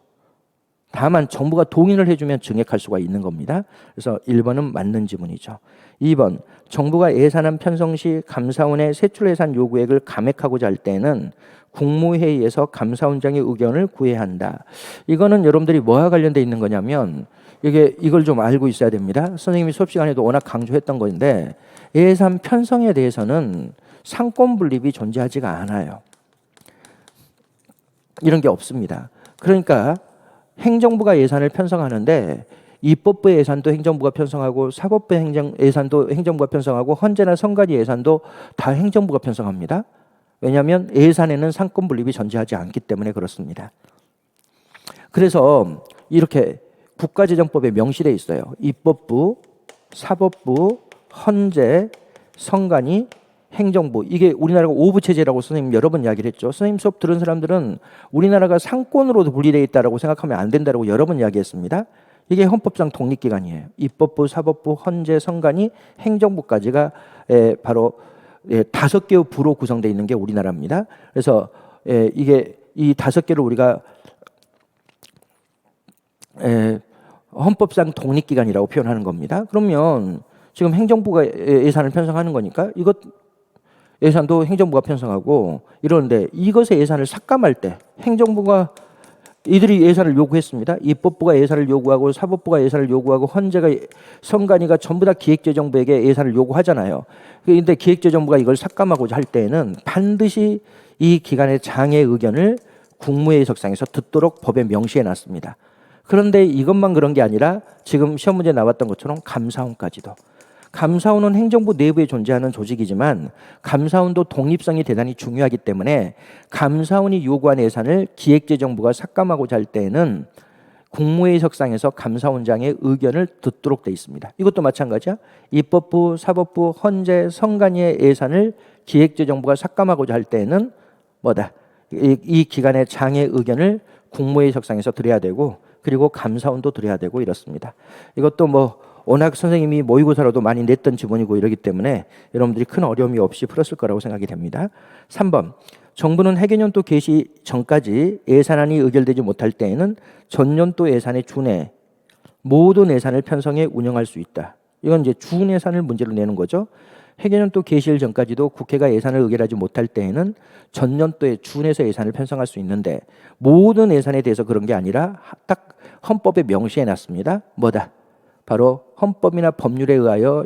다만 정부가 동의를 해주면 증액할 수가 있는 겁니다. 그래서 1번은 맞는 지문이죠. 2번 정부가 예산안 편성 시 감사원의 세출예산 요구액을 감액하고자 할 때는 국무회의에서 감사원장의 의견을 구해야 한다. 이거는 여러분들이 뭐와 관련돼 있는 거냐면 이걸 좀 알고 있어야 됩니다. 선생님이 수업 시간에도 워낙 강조했던 건데 예산 편성에 대해서는 상권 분립이 존재하지가 않아요. 이런 게 없습니다. 그러니까 행정부가 예산을 편성하는데 입법부 예산도 행정부가 편성하고 사법부 예산도 행정부가 편성하고 헌재나 선관위 예산도 다 행정부가 편성합니다. 왜냐하면 예산에는 상권 분립이 존재하지 않기 때문에 그렇습니다. 그래서 이렇게 국가재정법에 명시되어 있어요. 입법부, 사법부, 헌재, 선관위, 행정부 이게 우리나라가 5부 체제라고 선생님 여러 번 이야기를 했죠. 선생님 수업 들은 사람들은 우리나라가 상권으로도 분리되어 있다고 생각하면 안 된다고 여러 번 이야기했습니다. 이게 헌법상 독립기관이에요. 입법부, 사법부, 헌재, 선관위, 행정부까지가 바로 5개의 부로 구성되어 있는 게 우리나라입니다. 그래서 이게 이 5개를 우리가 헌법상 독립기관이라고 표현하는 겁니다. 그러면 지금 행정부가 예산을 편성하는 거니까 이것 예산도 행정부가 편성하고 이러는데 이것의 예산을 삭감할 때 행정부가 이들이 예산을 요구했습니다. 입법부가 예산을 요구하고 사법부가 예산을 요구하고 헌재가 선관위가 전부 다 기획재정부에게 예산을 요구하잖아요. 그런데 기획재정부가 이걸 삭감하고자 할 때에는 반드시 이 기관의 장의 의견을 국무회의석상에서 듣도록 법에 명시해 놨습니다. 그런데 이것만 그런 게 아니라 지금 시험 문제 나왔던 것처럼 감사원까지도. 감사원은 행정부 내부에 존재하는 조직이지만 감사원도 독립성이 대단히 중요하기 때문에 감사원이 요구한 예산을 기획재정부가 삭감하고자 할 때에는 국무회의석상에서 감사원장의 의견을 듣도록 돼 있습니다. 이것도 마찬가지야. 입법부, 사법부, 헌재, 선관위의 예산을 기획재정부가 삭감하고자 할 때에는 뭐다? 이 기관의 장의 의견을 국무회의석상에서 드려야 되고 그리고 감사원도 드려야 되고 이렇습니다. 이것도 뭐 워낙 선생님이 모의고사로도 많이 냈던 지문이고 이러기 때문에 여러분들이 큰 어려움이 없이 풀었을 거라고 생각이 됩니다. 3번. 정부는 해계년도 개시 전까지 예산안이 의결되지 못할 때에는 전년도 예산에 준해 모든 예산을 편성해 운영할 수 있다. 이건 이제 준 예산을 문제로 내는 거죠. 해계년도 개시일 전까지도 국회가 예산을 의결하지 못할 때에는 전년도에 준해서 예산을 편성할 수 있는데 모든 예산에 대해서 그런 게 아니라 딱 헌법에 명시해 놨습니다. 뭐다? 바로 헌법이나 법률에 의하여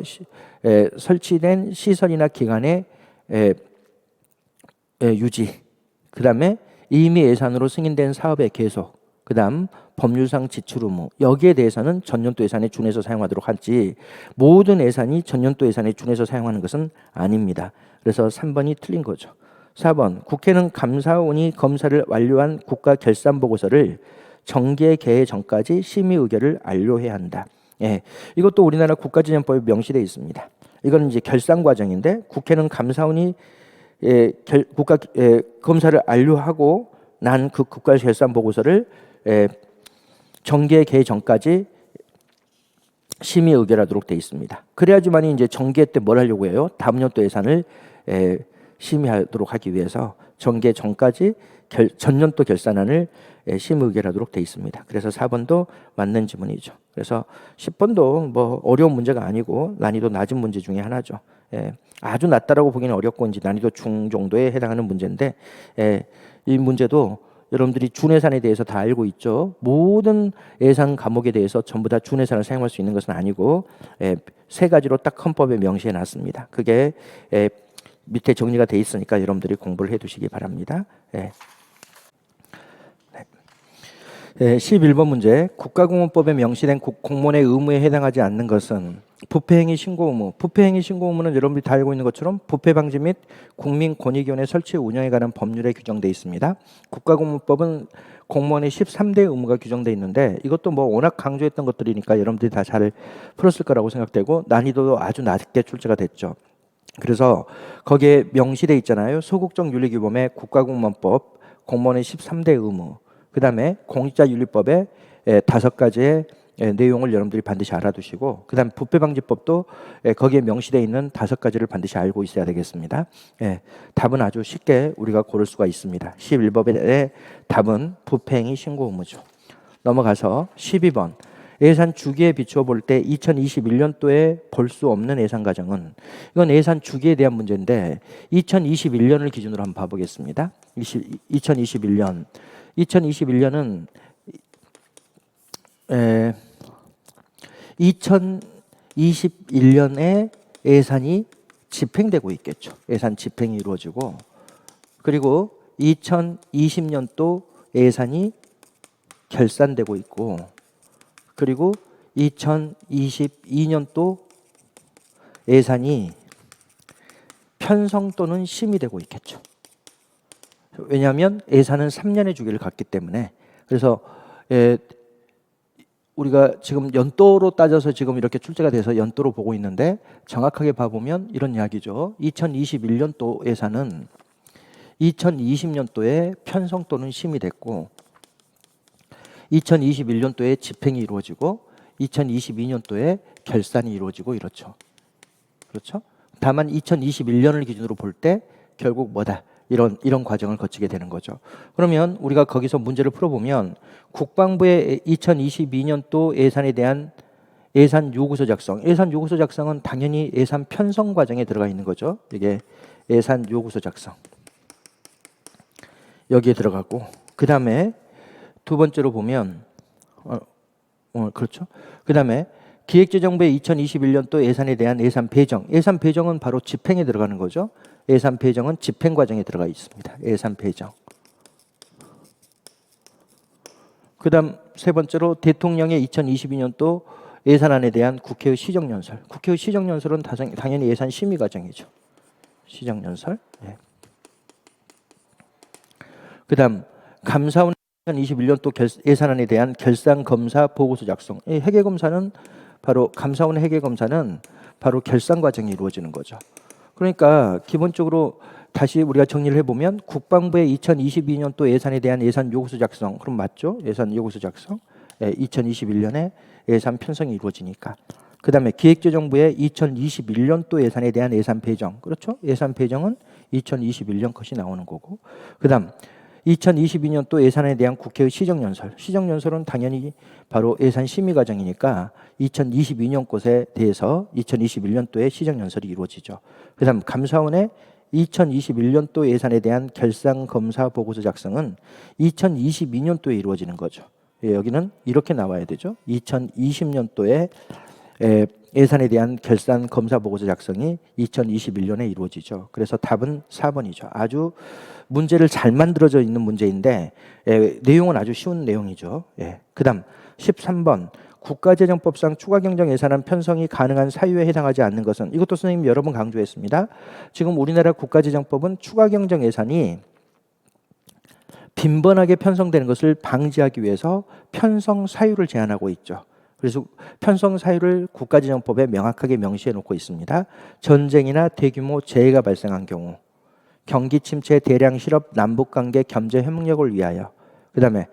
설치된 시설이나 기관의 유지, 그 다음에 이미 예산으로 승인된 사업의 계속, 그 다음 법률상 지출 의무, 여기에 대해서는 전년도 예산에 준해서 사용하도록 하지 모든 예산이 전년도 예산에 준해서 사용하는 것은 아닙니다. 그래서 3번이 틀린 거죠. 4번. 국회는 감사원이 검사를 완료한 국가결산보고서를 정기에 개회 전까지 심의 의결을 완료해야 한다. 예, 이것도 우리나라 국가지정법에 명시되어 있습니다. 이거는 이제 결산 과정인데 국회는 감사원이 검사를 완료하고 난 그 국가결산 보고서를 정기에 개회 전까지 심의 의결하도록 되어 있습니다. 그래야지만이 이제 정기회 때 뭘 하려고 해요? 다음 연도 예산을 심의하도록 하기 위해서 정기회 전까지 전년도 결산안을 심의 의결하도록 되어 있습니다. 그래서 4번도 맞는 지문이죠. 그래서 10번도 뭐 어려운 문제가 아니고 난이도 낮은 문제 중에 하나죠. 아주 낮다라고 보기는 어렵고 이제 난이도 중 정도에 해당하는 문제인데 이 문제도 여러분들이 준예산에 대해서 다 알고 있죠. 모든 예산 과목에 대해서 전부 다 준예산을 사용할 수 있는 것은 아니고 세 가지로 딱 헌법에 명시해 놨습니다. 그게 밑에 정리가 돼 있으니까 여러분들이 공부를 해 두시기 바랍니다. 11번 문제. 국가공무법에 명시된 공무원의 의무에 해당하지 않는 것은 부패행위 신고 의무. 부패행위 신고 의무는 여러분들이 다 알고 있는 것처럼 부패 방지 및 국민권익위원회 설치 운영에 관한 법률에 규정되어 있습니다. 국가공무법은 공무원의 13대 의무가 규정되어 있는데 이것도 뭐 워낙 강조했던 것들이니까 여러분들이 다 잘 풀었을 거라고 생각되고 난이도도 아주 낮게 출제가 됐죠. 그래서 거기에 명시되어 있잖아요. 소극적 윤리규범의 국가공무원법 공무원의 13대 의무, 그 다음에 공직자윤리법의 5가지의 내용을 여러분들이 반드시 알아두시고, 그 다음 부패방지법도 거기에 명시되어 있는 5가지를 반드시 알고 있어야 되겠습니다. 답은 아주 쉽게 우리가 고를 수가 있습니다. 11번의 답은 부패행위 신고 의무죠. 넘어가서 12번. 예산 주기에 비추어 볼 때 2021년도에 볼 수 없는 예산 과정은, 이건 예산 주기에 대한 문제인데 2021년을 기준으로 한번 봐보겠습니다. 2021년. 2021년은 2021년에 예산이 집행되고 있겠죠. 예산 집행이 이루어지고, 그리고 2020년도 예산이 결산되고 있고, 그리고 2022년도 예산이 편성 또는 심의되고 있겠죠. 왜냐하면 예산은 3년의 주기를 갖기 때문에. 그래서 우리가 지금 연도로 따져서 지금 이렇게 출제가 돼서 연도로 보고 있는데 정확하게 봐보면 이런 이야기죠. 2021년도 예산은 2020년도에 편성 또는 심의됐고 2021년도에 집행이 이루어지고 2022년도에 결산이 이루어지고 이렇죠. 그렇죠? 다만 2021년을 기준으로 볼 때 결국 뭐다? 이런 과정을 거치게 되는 거죠. 그러면 우리가 거기서 문제를 풀어보면 국방부의 2022년도 예산에 대한 예산 요구서 작성. 예산 요구서 작성은 당연히 예산 편성 과정에 들어가 있는 거죠. 이게 예산 요구서 작성. 여기에 들어가고, 그 다음에 두 번째로 보면 그렇죠. 그 다음에 기획재정부의 2021년도 예산에 대한 예산 배정. 예산 배정은 바로 집행에 들어가는 거죠. 예산 배정은 집행 과정에 들어가 있습니다. 예산 배정. 그다음 세 번째로 대통령의 2022년도 예산안에 대한 국회의 시정연설. 국회의 시정연설은 당연히 예산 심의 과정이죠. 시정연설. 예. 그다음 감사원 2021년도 예산안에 대한 결산검사 보고서 작성. 이 회계검사는 바로 감사원 회계검사는 바로 결산 과정이 이루어지는 거죠. 그러니까 기본적으로 다시 우리가 정리를 해보면 국방부의 2022년도 예산에 대한 예산 요구서 작성. 그럼 맞죠? 예산 요구서 작성. 2021년에 예산 편성이 이루어지니까. 그 다음에 기획재정부의 2021년도 예산에 대한 예산 배정. 그렇죠? 예산 배정은 2021년 것이 나오는 거고. 그 다음 2022년도 예산에 대한 국회의 시정연설. 시정연설은 당연히 바로 예산 심의 과정이니까 2022년 것에 대해서 2021년도에 시정연설이 이루어지죠. 그 다음 감사원의 2021년도 예산에 대한 결산검사 보고서 작성은 2022년도에 이루어지는 거죠. 여기는 이렇게 나와야 되죠. 2020년도에 예산에 대한 결산검사 보고서 작성이 2021년에 이루어지죠. 그래서 답은 4번이죠. 아주 문제를 잘 만들어져 있는 문제인데 내용은 아주 쉬운 내용이죠. 그 다음 13번 국가재정법상 추가경정 예산안 편성이 가능한 사유에 해당하지 않는 것은, 이것도 선생님 여러 번 강조했습니다. 지금 우리나라 국가재정법은 추가경정 예산이 빈번하게 편성되는 것을 방지하기 위해서 편성 사유를 제한하고 있죠. 그래서 편성 사유를 국가재정법에 명확하게 명시해 놓고 있습니다. 전쟁이나 대규모 재해가 발생한 경우, 경기 침체, 대량 실업, 남북관계 겸재 협력을 위하여, 그 다음에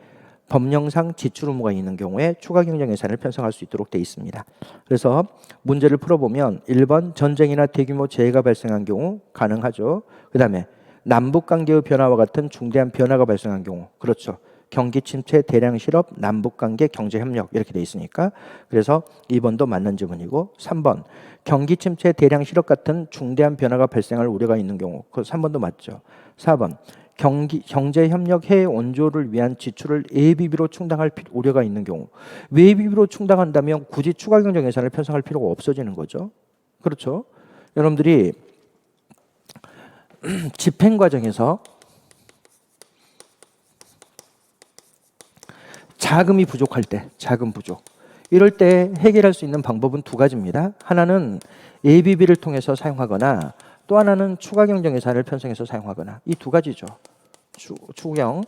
법령상 지출 의무가 있는 경우에 추가 경정 예산을 편성할 수 있도록 되어 있습니다. 그래서 문제를 풀어보면 1번 전쟁이나 대규모 재해가 발생한 경우 가능하죠. 그 다음에 남북관계의 변화와 같은 중대한 변화가 발생한 경우, 그렇죠. 경기 침체, 대량 실업, 남북관계, 경제협력 이렇게 돼 있으니까 그래서 2번도 맞는 지문이고, 3번 경기 침체, 대량 실업 같은 중대한 변화가 발생할 우려가 있는 경우, 그 3번도 맞죠. 4번 경제협력 해외 원조를 위한 지출을 예비비로 충당할 우려가 있는 경우, 예비비로 충당한다면 굳이 추가 경정 예산을 편성할 필요가 없어지는 거죠. 그렇죠. 여러분들이 집행 과정에서 자금이 부족할 때, 자금 부족, 이럴 때 해결할 수 있는 방법은 두 가지입니다. 하나는 예비비를 통해서 사용하거나, 또 하나는 추가 경정 예산을 편성해서 사용하거나, 이 두 가지죠. 추경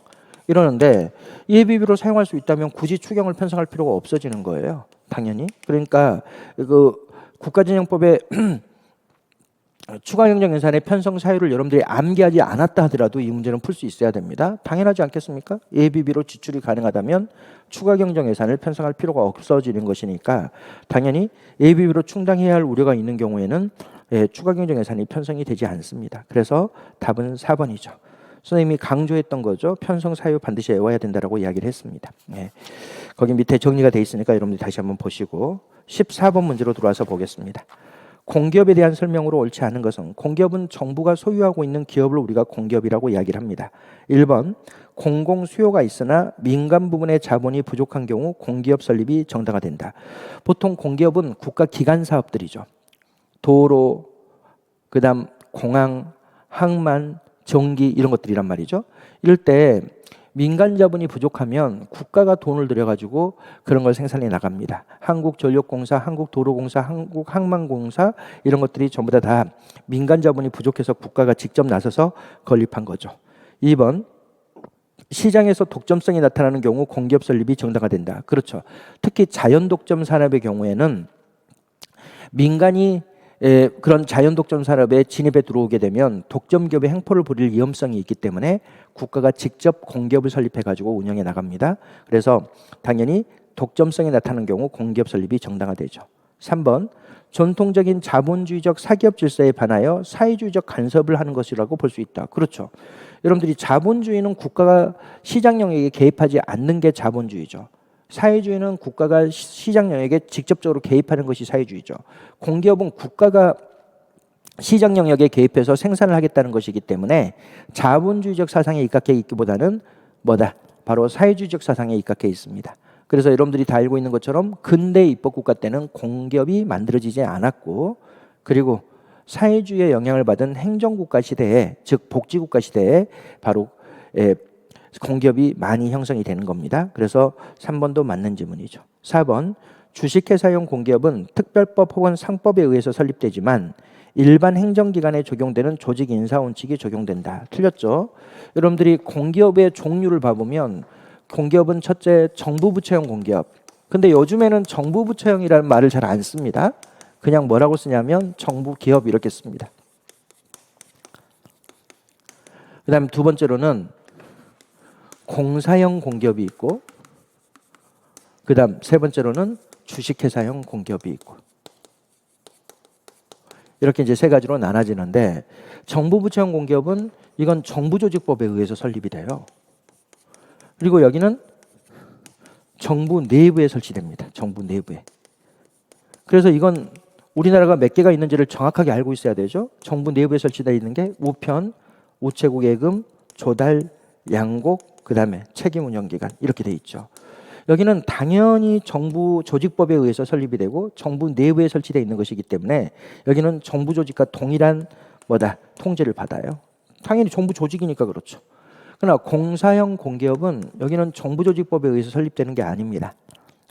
이러는데 예비비로 사용할 수 있다면 굳이 추경을 편성할 필요가 없어지는 거예요. 당연히. 그러니까 그 국가진영법에 추가 경정 예산의 편성 사유를 여러분들이 암기하지 않았다 하더라도 이 문제는 풀 수 있어야 됩니다. 당연하지 않겠습니까? 예비비로 지출이 가능하다면 추가 경정 예산을 편성할 필요가 없어지는 것이니까 당연히 예비비로 충당해야 할 우려가 있는 경우에는 추가 경정 예산이 편성이 되지 않습니다. 그래서 답은 4번이죠. 선생님이 강조했던 거죠. 편성 사유 반드시 외워야 된다라고 이야기를 했습니다. 거기 밑에 정리가 돼 있으니까 여러분들 다시 한번 보시고 14번 문제로 들어와서 보겠습니다. 공기업에 대한 설명으로 옳지 않은 것은, 공기업은 정부가 소유하고 있는 기업을 우리가 공기업이라고 이야기를 합니다. 1번 공공 수요가 있으나 민간 부분의 자본이 부족한 경우 공기업 설립이 정당화된다. 보통 공기업은 국가 기관 사업들이죠. 도로, 그다음 공항, 항만, 전기 이런 것들이란 말이죠. 이럴 때 민간 자본이 부족하면 국가가 돈을 들여가지고 그런 걸 생산해 나갑니다. 한국전력공사, 한국도로공사, 한국항만공사 이런 것들이 전부 다 민간 자본이 부족해서 국가가 직접 나서서 건립한 거죠. 2번 시장에서 독점성이 나타나는 경우 공기업 설립이 정당화된다. 그렇죠. 특히 자연 독점 산업의 경우에는 민간이 그런 자연 독점 산업에 진입해 들어오게 되면 독점 기업의 횡포를 부릴 위험성이 있기 때문에 국가가 직접 공기업을 설립해 가지고 운영해 나갑니다. 그래서 당연히 독점성이 나타나는 경우 공기업 설립이 정당화되죠. 3번 전통적인 자본주의적 사기업 질서에 반하여 사회주의적 간섭을 하는 것이라고 볼 수 있다. 그렇죠. 여러분들이 자본주의는 국가가 시장 영역에 개입하지 않는 게 자본주의죠. 사회주의는 국가가 시장 영역에 직접적으로 개입하는 것이 사회주의죠. 공기업은 국가가 시장 영역에 개입해서 생산을 하겠다는 것이기 때문에 자본주의적 사상에 입각해 있기보다는 뭐다? 바로 사회주의적 사상에 입각해 있습니다. 그래서 여러분들이 다 알고 있는 것처럼 근대 입법국가 때는 공기업이 만들어지지 않았고, 그리고 사회주의의 영향을 받은 행정국가 시대에, 즉 복지국가 시대에 바로 공기업이 많이 형성이 되는 겁니다. 그래서 3번도 맞는 지문이죠. 4번 주식회사용 공기업은 특별법 혹은 상법에 의해서 설립되지만 일반 행정기관에 적용되는 조직 인사원칙이 적용된다. 틀렸죠? 여러분들이 공기업의 종류를 봐보면 공기업은 첫째 정부 부처형 공기업. 근데 요즘에는 정부 부처형이라는 말을 잘 안 씁니다. 그냥 뭐라고 쓰냐면 정부 기업 이렇게 씁니다. 그 다음 두 번째로는 공사형 공기업이 있고 그 다음 세 번째로는 주식회사형 공기업이 있고 이렇게 이제 세 가지로 나눠지는데 정부 부처형 공기업은 이건 정부조직법에 의해서 설립이 돼요. 그리고 여기는 정부 내부에 설치됩니다. 정부 내부에. 그래서 이건 우리나라가 몇 개가 있는지를 정확하게 알고 있어야 되죠. 정부 내부에 설치되어 있는 게 우편, 우체국 예금, 조달, 양곡, 그 다음에 책임운영기관 이렇게 돼 있죠. 여기는 당연히 정부 조직법에 의해서 설립이 되고 정부 내부에 설치되어 있는 것이기 때문에 여기는 정부 조직과 동일한 통제를 받아요. 당연히 정부 조직이니까 그렇죠. 그러나 공사형 공기업은 여기는 정부 조직법에 의해서 설립되는 게 아닙니다.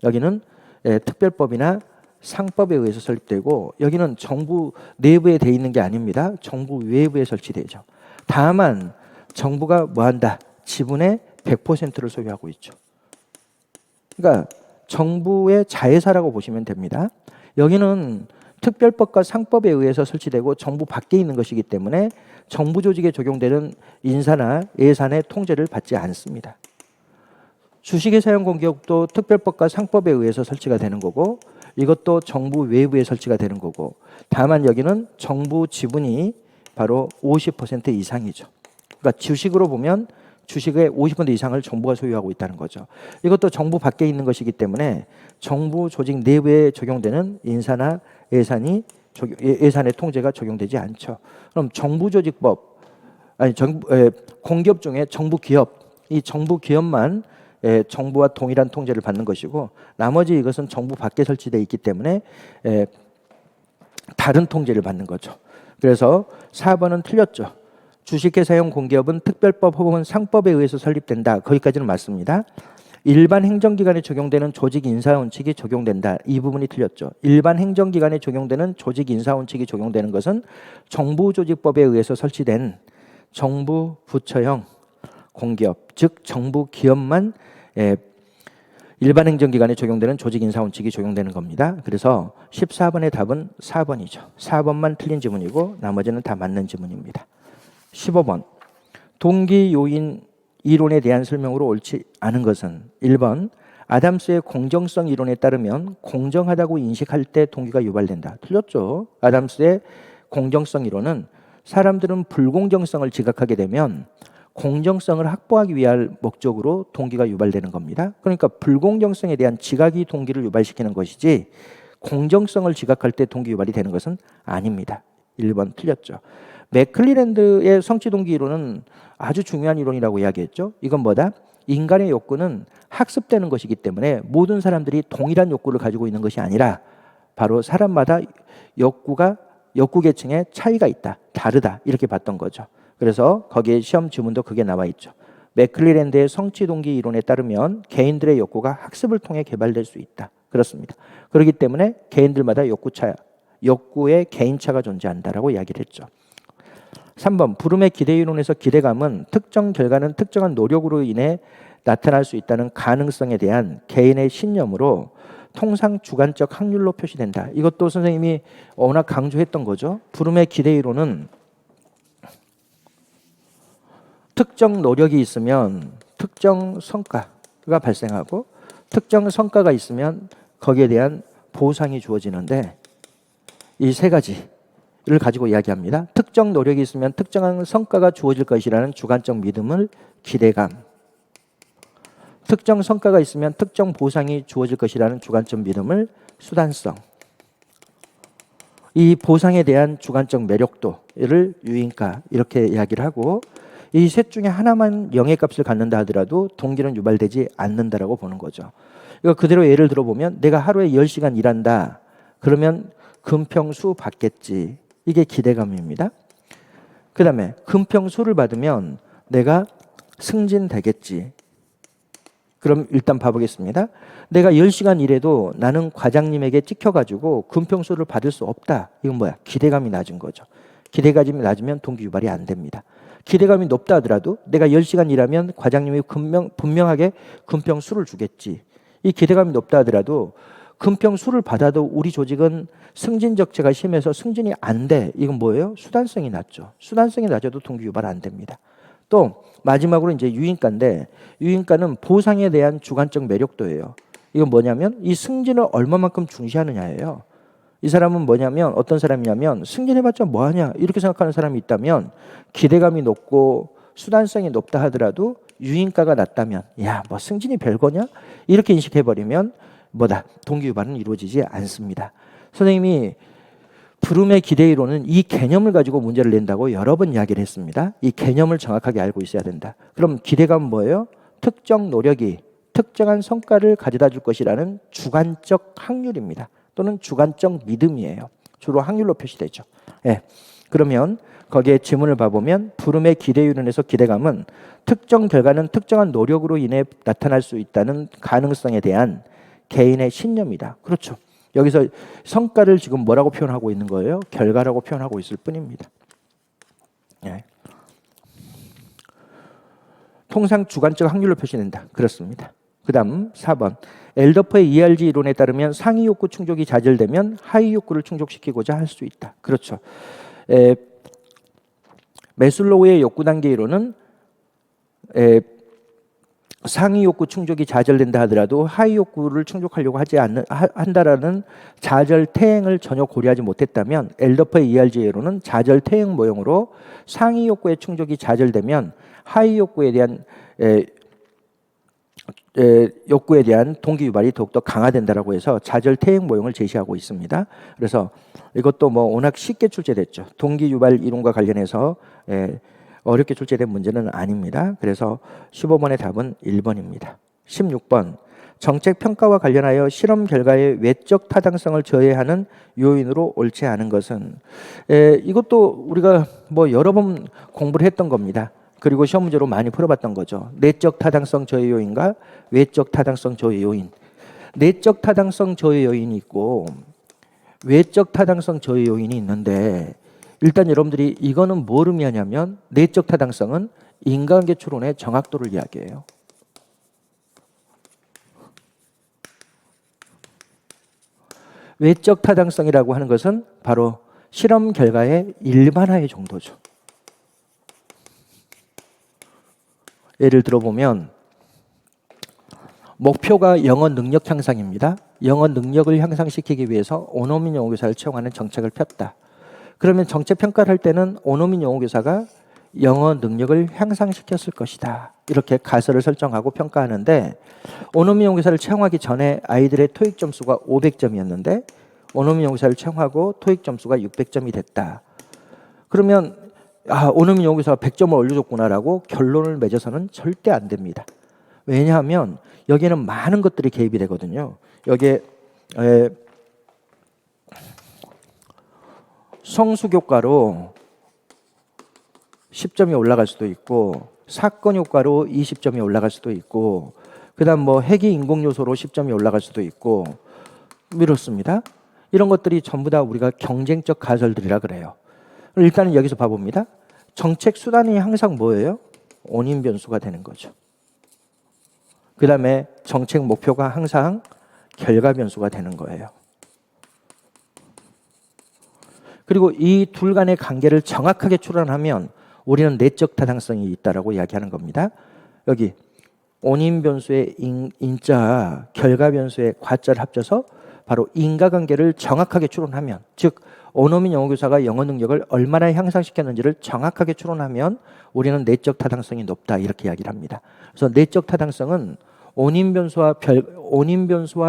여기는 특별법이나 상법에 의해서 설립되고 여기는 정부 내부에 돼 있는 게 아닙니다. 정부 외부에 설치되죠. 다만 정부가 뭐한다? 지분의 100%를 소유하고 있죠. 그러니까 정부의 자회사라고 보시면 됩니다. 여기는 특별법과 상법에 의해서 설치되고 정부 밖에 있는 것이기 때문에 정부 조직에 적용되는 인사나 예산의 통제를 받지 않습니다. 주식회사용 공기업도 특별법과 상법에 의해서 설치가 되는 거고 이것도 정부 외부에 설치가 되는 거고 다만 여기는 정부 지분이 바로 50% 이상이죠. 그러니까 주식으로 보면 주식의 50% 이상을 정부가 소유하고 있다는 거죠. 이것도 정부 밖에 있는 것이기 때문에 정부 조직 내부에 적용되는 인사나 예산의 통제가 적용되지 않죠. 그럼 정부조직법 공기업 중에 정부 기업 이 정부 기업만 정부와 동일한 통제를 받는 것이고 나머지 이것은 정부 밖에 설치되어 있기 때문에 다른 통제를 받는 거죠. 그래서 4번은 틀렸죠. 주식회사용 공기업은 특별법 혹은 상법에 의해서 설립된다. 거기까지는 맞습니다. 일반 행정기관에 적용되는 조직 인사원칙이 적용된다. 이 부분이 틀렸죠. 일반 행정기관에 적용되는 조직 인사원칙이 적용되는 것은 정부조직법에 의해서 설치된 정부 부처형 공기업, 즉 정부 기업만 일반 행정기관에 적용되는 조직 인사원칙이 적용되는 겁니다. 그래서 14번의 답은 4번이죠. 4번만 틀린 지문이고 나머지는 다 맞는 지문입니다. 15번 동기 요인 이론에 대한 설명으로 옳지 않은 것은 1번 아담스의 공정성 이론에 따르면 공정하다고 인식할 때 동기가 유발된다. 틀렸죠. 아담스의 공정성 이론은 사람들은 불공정성을 지각하게 되면 공정성을 확보하기 위한 목적으로 동기가 유발되는 겁니다. 그러니까 불공정성에 대한 지각이 동기를 유발시키는 것이지 공정성을 지각할 때 동기 유발이 되는 것은 아닙니다. 1번 틀렸죠. 맥클리랜드의 성취동기 이론은 아주 중요한 이론이라고 이야기했죠. 이건 뭐다? 인간의 욕구는 학습되는 것이기 때문에 모든 사람들이 동일한 욕구를 가지고 있는 것이 아니라 바로 사람마다 욕구 계층에 차이가 있다. 다르다. 이렇게 봤던 거죠. 그래서 거기에 시험 지문도 그게 나와 있죠. 맥클리랜드의 성취동기 이론에 따르면 개인들의 욕구가 학습을 통해 개발될 수 있다. 그렇습니다. 그렇기 때문에 개인들마다 욕구의 개인차가 존재한다라고 이야기를 했죠. 3번 부름의 기대 이론에서 기대감은 특정 결과는 특정한 노력으로 인해 나타날 수 있다는 가능성에 대한 개인의 신념으로 통상 주관적 확률로 표시된다. 이것도 선생님이 워낙 강조했던 거죠. 부름의 기대 이론은 특정 노력이 있으면 특정 성과가 발생하고 특정 성과가 있으면 거기에 대한 보상이 주어지는데 이 세 가지를 가지고 이야기합니다. 특정 노력이 있으면 특정한 성과가 주어질 것이라는 주관적 믿음을 기대감, 특정 성과가 있으면 특정 보상이 주어질 것이라는 주관적 믿음을 수단성, 이 보상에 대한 주관적 매력도를 유인가 이렇게 이야기를 하고 이 셋 중에 하나만 영예값을 갖는다 하더라도 동기는 유발되지 않는다라고 보는 거죠. 이거 그대로 예를 들어보면 내가 하루에 10시간 일한다. 그러면 금평수 받겠지. 이게 기대감입니다. 그 다음에 금평수를 받으면 내가 승진되겠지. 그럼 일단 봐보겠습니다. 내가 10시간 일해도 나는 과장님에게 찍혀가지고 금평수를 받을 수 없다. 이건 뭐야? 기대감이 낮은 거죠. 기대감이 낮으면 동기 유발이 안 됩니다. 기대감이 높다 하더라도 내가 10시간 일하면 과장님이 분명하게 금평수를 주겠지. 이 기대감이 높다 하더라도 금평수를 받아도 우리 조직은 승진 적체가 심해서 승진이 안 돼. 이건 뭐예요? 수단성이 낮죠. 수단성이 낮아도 동기 유발 안 됩니다. 또 마지막으로 이제 유인가인데, 유인가는 보상에 대한 주관적 매력도예요. 이건 뭐냐면 이 승진을 얼마만큼 중시하느냐예요. 이 사람은 뭐냐면 어떤 사람이냐면 승진해봤자 뭐하냐 이렇게 생각하는 사람이 있다면, 기대감이 높고 수단성이 높다 하더라도 유인가가 낮다면 야 뭐 승진이 별거냐 이렇게 인식해버리면 뭐다? 동기 유발은 이루어지지 않습니다. 선생님이 부름의 기대 이론은 이 개념을 가지고 문제를 낸다고 여러 번 이야기를 했습니다. 이 개념을 정확하게 알고 있어야 된다. 그럼 기대감은 뭐예요? 특정 노력이 특정한 성과를 가져다 줄 것이라는 주관적 확률입니다. 또는 주관적 믿음이에요. 주로 확률로 표시되죠. 예. 그러면 거기에 지문을 봐보면 부름의 기대 이론에서 기대감은 특정 결과는 특정한 노력으로 인해 나타날 수 있다는 가능성에 대한 개인의 신념이다. 그렇죠. 여기서 성과를 지금 뭐라고 표현하고 있는 거예요? 결과라고 표현하고 있을 뿐입니다. 예. 통상 주관적 확률로 표시된다. 그렇습니다. 그 다음 4번. 엘더퍼의 ERG 이론에 따르면 상위 욕구 충족이 좌절되면 하위 욕구를 충족시키고자 할 수 있다. 그렇죠. 매슬로우의 욕구 단계 이론은 상위 욕구 충족이 좌절된다 하더라도 하위 욕구를 충족하려고 한다라는 좌절 퇴행을 전혀 고려하지 못했다면, 엘더퍼의 ERG 이론은 좌절 퇴행 모형으로 상위 욕구의 충족이 좌절되면 하위 욕구에 대한 욕구에 대한 동기 유발이 더욱더 강화된다라고 해서 좌절 퇴행 모형을 제시하고 있습니다. 그래서 이것도 뭐 워낙 쉽게 출제됐죠. 동기 유발 이론과 관련해서 어렵게 출제된 문제는 아닙니다. 그래서 15번의 답은 1번입니다. 16번. 정책 평가와 관련하여 실험 결과의 외적 타당성을 저해하는 요인으로 옳지 않은 것은, 이것도 우리가 뭐 여러 번 공부를 했던 겁니다. 그리고 시험 문제로 많이 풀어봤던 거죠. 내적 타당성 저해 요인과 외적 타당성 저해 요인. 내적 타당성 저해 요인이 있고 외적 타당성 저해 요인이 있는데, 일단 여러분들이 이거는 뭘 의미하냐면, 내적 타당성은 인과관계 추론의 정확도를 이야기해요. 외적 타당성이라고 하는 것은 바로 실험 결과의 일반화의 정도죠. 예를 들어보면 목표가 영어 능력 향상입니다. 영어 능력을 향상시키기 위해서 원어민 영어교사를 채용하는 정책을 폈다. 그러면 정책 평가를 할 때는 원어민 영어교사가 영어 능력을 향상시켰을 것이다. 이렇게 가설을 설정하고 평가하는데, 원어민 영어교사를 채용하기 전에 아이들의 토익 점수가 500점이었는데 원어민 영어교사를 채용하고 토익 점수가 600점이 됐다. 그러면 원어민 영어교사가 100점을 올려줬구나라고 결론을 맺어서는 절대 안 됩니다. 왜냐하면 여기에는 많은 것들이 개입이 되거든요. 여기에 성숙 효과로 10점이 올라갈 수도 있고, 사건 효과로 20점이 올라갈 수도 있고, 그 다음 뭐 회귀 인공 요소로 10점이 올라갈 수도 있고, 이렇습니다. 이런 것들이 전부 다 우리가 경쟁적 가설들이라 그래요. 일단은 여기서 봐봅니다. 정책 수단이 항상 뭐예요? 원인 변수가 되는 거죠. 그 다음에 정책 목표가 항상 결과 변수가 되는 거예요. 그리고 이 둘 간의 관계를 정확하게 추론하면 우리는 내적 타당성이 있다라고 이야기하는 겁니다. 여기 원인 변수의 인자와 결과 변수의 과자를 합쳐서 바로 인과관계를 정확하게 추론하면, 즉 원어민 영어교사가 영어 능력을 얼마나 향상시켰는지를 정확하게 추론하면 우리는 내적 타당성이 높다, 이렇게 이야기를 합니다. 그래서 내적 타당성은 원인 변수와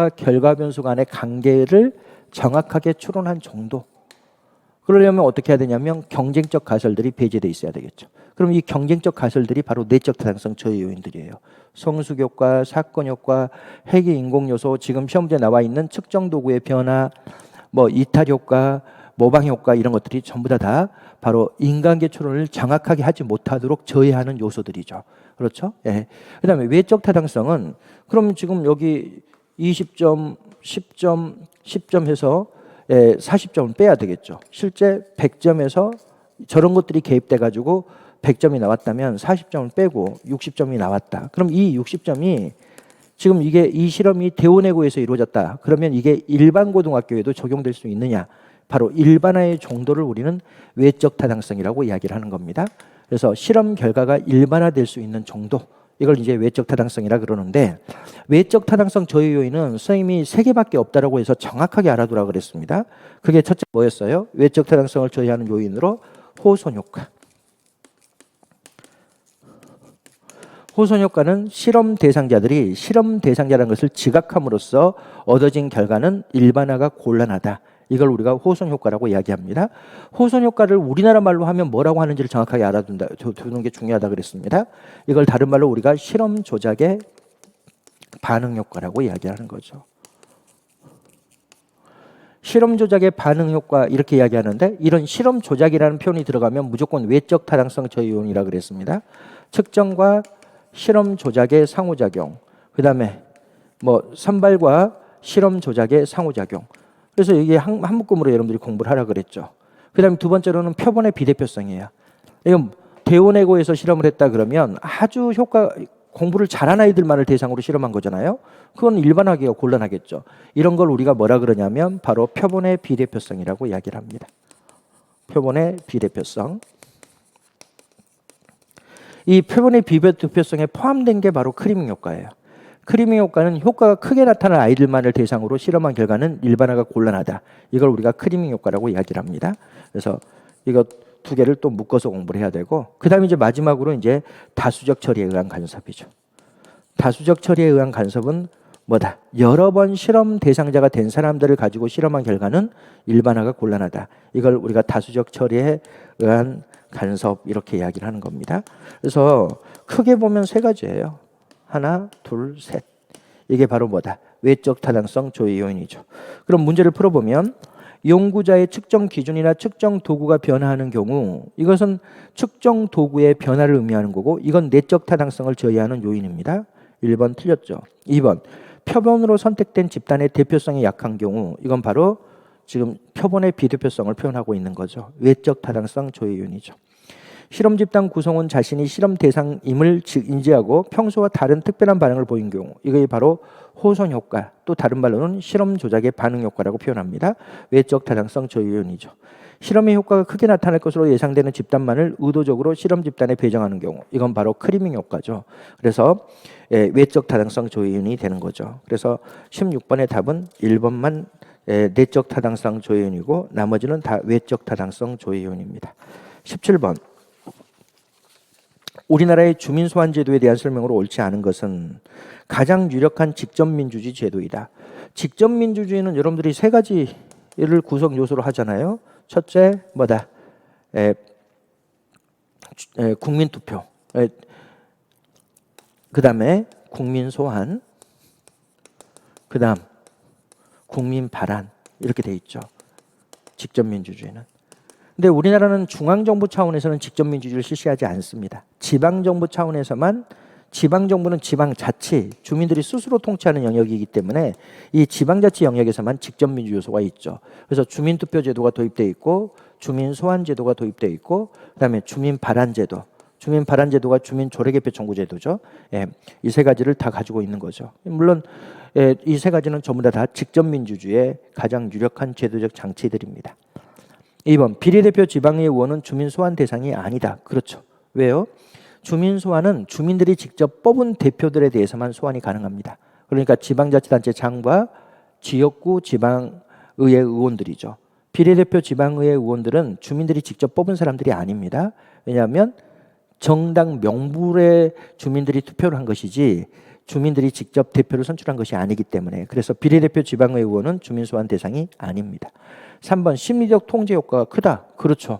결과 변수 간의 관계를 정확하게 추론한 정도. 그러려면 어떻게 해야 되냐면 경쟁적 가설들이 배제되어 있어야 되겠죠. 그럼 이 경쟁적 가설들이 바로 내적 타당성 저해 요인들이에요. 성숙 효과, 사건 효과, 회귀 인공 요소, 지금 시험 문제에 나와 있는 측정 도구의 변화, 뭐 이탈 효과, 모방 효과, 이런 것들이 전부 다 바로 인과관계 추론을 정확하게 하지 못하도록 저해하는 요소들이죠. 그렇죠? 예. 그다음에 외적 타당성은 그럼 지금 여기 20점, 10점, 10점 해서 40점을 빼야 되겠죠. 실제 100점에서 저런 것들이 개입돼 가지고 100점이 나왔다면 40점을 빼고 60점이 나왔다. 그럼 이 60점이 지금 이게 이 실험이 대원외고에서 이루어졌다. 그러면 이게 일반 고등학교에도 적용될 수 있느냐? 바로 일반화의 정도를 우리는 외적 타당성이라고 이야기를 하는 겁니다. 그래서 실험 결과가 일반화될 수 있는 정도, 이걸 이제 외적 타당성이라 그러는데, 외적 타당성 저해 요인은 선생님이 3개밖에 없다라고 해서 정확하게 알아두라 그랬습니다. 그게 첫째 뭐였어요? 외적 타당성을 저해하는 요인으로 호손 효과. 호손 효과는 실험 대상자들이 실험 대상자라는 것을 지각함으로써 얻어진 결과는 일반화가 곤란하다. 이걸 우리가 호손 효과라고 이야기합니다. 호손 효과를 우리나라 말로 하면 뭐라고 하는지를 정확하게 알아두는 게 중요하다 그랬습니다. 이걸 다른 말로 우리가 실험 조작의 반응 효과라고 이야기하는 거죠. 실험 조작의 반응 효과 이렇게 이야기하는데, 이런 실험 조작이라는 표현이 들어가면 무조건 외적 타당성 저해 요인이라 그랬습니다. 측정과 실험 조작의 상호작용, 그 다음에 뭐 선발과 실험 조작의 상호작용. 그래서 이게 한 묶음으로 여러분들이 공부를 하라 그랬죠. 그 다음에 두 번째로는 표본의 비대표성이에요. 이건 대원외고에서 실험을 했다 그러면 아주 공부를 잘한 아이들만을 대상으로 실험한 거잖아요. 그건 일반하기가 곤란하겠죠. 이런 걸 우리가 뭐라 그러냐면 바로 표본의 비대표성이라고 이야기를 합니다. 표본의 비대표성. 이 표본의 비대표성에 포함된 게 바로 크리밍 효과예요. 크리밍 효과는 효과가 크게 나타난 아이들만을 대상으로 실험한 결과는 일반화가 곤란하다. 이걸 우리가 크리밍 효과라고 이야기를 합니다. 그래서 이거 두 개를 또 묶어서 공부를 해야 되고, 그 다음에 이제 마지막으로 이제 다수적 처리에 의한 간섭이죠. 다수적 처리에 의한 간섭은 뭐다? 여러 번 실험 대상자가 된 사람들을 가지고 실험한 결과는 일반화가 곤란하다. 이걸 우리가 다수적 처리에 의한 간섭 이렇게 이야기를 하는 겁니다. 그래서 크게 보면 3가지예요. 하나, 둘, 셋. 이게 바로 뭐다? 외적 타당성 조해 요인이죠. 그럼 문제를 풀어보면 연구자의 측정 기준이나 측정 도구가 변화하는 경우, 이것은 측정 도구의 변화를 의미하는 거고, 이건 내적 타당성을 저해하는 요인입니다. 1번 틀렸죠. 2번 표본으로 선택된 집단의 대표성이 약한 경우, 이건 바로 지금 표본의 비대표성을 표현하고 있는 거죠. 외적 타당성 조해 요인이죠. 실험 집단 구성원 자신이 실험 대상임을 인지하고 평소와 다른 특별한 반응을 보인 경우, 이게 바로 호손 효과, 또 다른 말로는 실험 조작의 반응 효과라고 표현합니다. 외적 타당성 저해 요인이죠. 실험의 효과가 크게 나타날 것으로 예상되는 집단만을 의도적으로 실험 집단에 배정하는 경우, 이건 바로 크리밍 효과죠. 그래서 외적 타당성 저해 요인이 되는 거죠. 그래서 16번의 답은 1번만 내적 타당성 조해 요인이고 나머지는 다 외적 타당성 조해 요인입니다. 17번 우리나라의 주민 소환 제도에 대한 설명으로 옳지 않은 것은 가장 유력한 직접민주주의 제도이다. 직접민주주의는 여러분들이 3가지를 구성 요소로 하잖아요. 첫째 뭐다? 국민투표. 그 다음에 국민 소환. 그 다음 국민 발안. 이렇게 돼 있죠. 직접민주주의는. 근데 우리나라는 중앙정부 차원에서는 직접민주주의를 실시하지 않습니다. 지방정부 차원에서만, 지방정부는 지방자치, 주민들이 스스로 통치하는 영역이기 때문에 이 지방자치 영역에서만 직접민주 요소가 있죠. 그래서 주민투표제도가 도입되어 있고 주민소환제도가 도입되어 있고 그다음에 주민발안제도, 주민발안제도가 주민조례개표 청구제도죠. 이 3가지를 다 가지고 있는 거죠. 물론 이 3가지는 전부 다 직접민주주의의 가장 유력한 제도적 장치들입니다. 2번 비례대표 지방의회 의원은 주민 소환 대상이 아니다. 그렇죠. 왜요? 주민 소환은 주민들이 직접 뽑은 대표들에 대해서만 소환이 가능합니다. 그러니까 지방자치단체 장과 지역구 지방의회 의원들이죠. 비례대표 지방의회 의원들은 주민들이 직접 뽑은 사람들이 아닙니다. 왜냐하면 정당 명부에 주민들이 투표를 한 것이지 주민들이 직접 대표를 선출한 것이 아니기 때문에, 그래서 비례대표 지방의회 의원은 주민 소환 대상이 아닙니다. 3번 심리적 통제 효과가 크다. 그렇죠.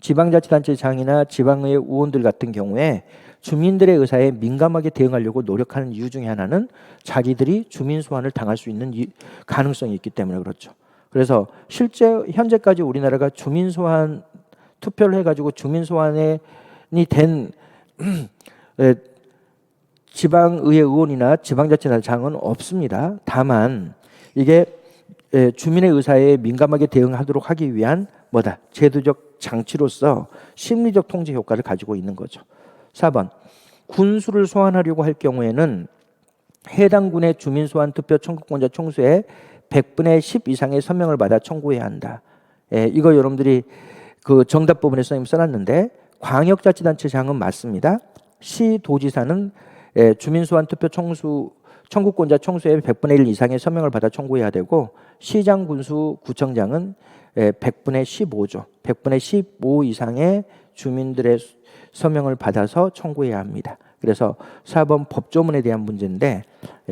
지방자치단체장이나 지방의회 의원들 같은 경우에 주민들의 의사에 민감하게 대응하려고 노력하는 이유 중에 하나는 자기들이 주민 소환을 당할 수 있는 가능성이 있기 때문에 그렇죠. 그래서 실제 현재까지 우리나라가 주민 소환 투표를 해가지고 주민 소환이 된 지방의회 의원이나 지방자치단체장은 없습니다. 다만 이게 주민의 의사에 민감하게 대응하도록 하기 위한 뭐다? 제도적 장치로서 심리적 통제 효과를 가지고 있는 거죠. 4번 군수를 소환하려고 할 경우에는 해당 군의 주민 소환 투표 청구권자 총수의 100분의 10 이상의 서명을 받아 청구해야 한다. 이거 여러분들이 그 정답 부분에 선생님 써놨는데 광역자치단체장은 맞습니다. 시도지사는 주민 소환 투표 청구권자 총수의 100분의 1 이상의 서명을 받아 청구해야 되고 시장 군수 구청장은 100분의 15죠. 100분의 15 이상의 주민들의 서명을 받아서 청구해야 합니다. 그래서 4번 법조문에 대한 문제인데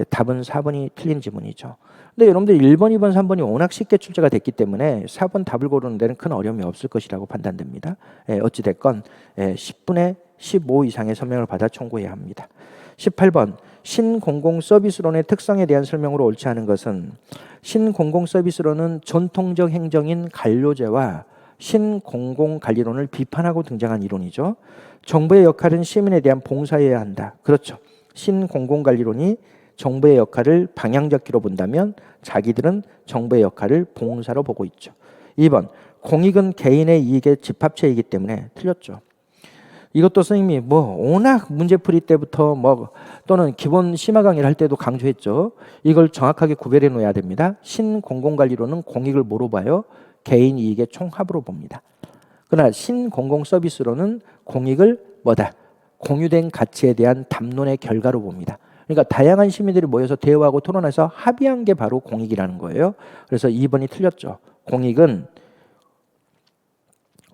답은 4번이 틀린 지문이죠. 근데 여러분들 1번, 2번, 3번이 워낙 쉽게 출제가 됐기 때문에 4번 답을 고르는 데는 큰 어려움이 없을 것이라고 판단됩니다. 어찌됐건 10분의 15 이상의 서명을 받아 청구해야 합니다. 18번 신공공서비스론의 특성에 대한 설명으로 옳지 않은 것은 신공공서비스론은 전통적 행정인 관료제와 신공공관리론을 비판하고 등장한 이론이죠. 정부의 역할은 시민에 대한 봉사여야 한다. 그렇죠. 신공공관리론이 정부의 역할을 방향잡기로 본다면 자기들은 정부의 역할을 봉사로 보고 있죠. 2번 공익은 개인의 이익의 집합체이기 때문에 틀렸죠. 이것도 선생님이 워낙 문제풀이 때부터 또는 기본 심화 강의를 할 때도 강조했죠. 이걸 정확하게 구별해 놓아야 됩니다. 신공공관리론은 공익을 뭐로 봐요? 개인 이익의 총합으로 봅니다. 그러나 신공공서비스론은 공익을 공유된 가치에 대한 담론의 결과로 봅니다. 그러니까 다양한 시민들이 모여서 대화하고 토론해서 합의한 게 바로 공익이라는 거예요. 그래서 2번이 틀렸죠. 공익은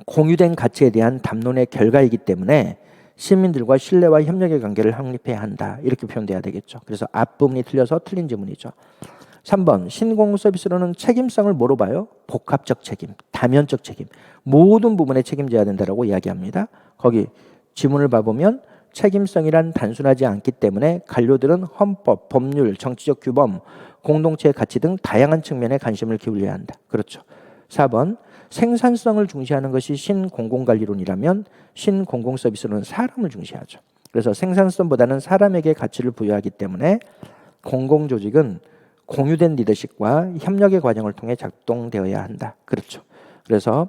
공유된 가치에 대한 담론의 결과이기 때문에 시민들과 신뢰와 협력의 관계를 확립해야 한다. 이렇게 표현돼야 되겠죠. 그래서 앞부분이 틀려서 틀린 지문이죠. 3번 신공공서비스로는 책임성을 뭐로 봐요? 복합적 책임, 다면적 책임. 모든 부분에 책임져야 된다고 이야기합니다. 거기 지문을 봐보면 책임성이란 단순하지 않기 때문에 관료들은 헌법, 법률, 정치적 규범, 공동체의 가치 등 다양한 측면에 관심을 기울여야 한다. 그렇죠. 4번 생산성을 중시하는 것이 신공공관리론이라면 신공공서비스론은 사람을 중시하죠. 그래서 생산성보다는 사람에게 가치를 부여하기 때문에 공공조직은 공유된 리더십과 협력의 과정을 통해 작동되어야 한다. 그렇죠. 그래서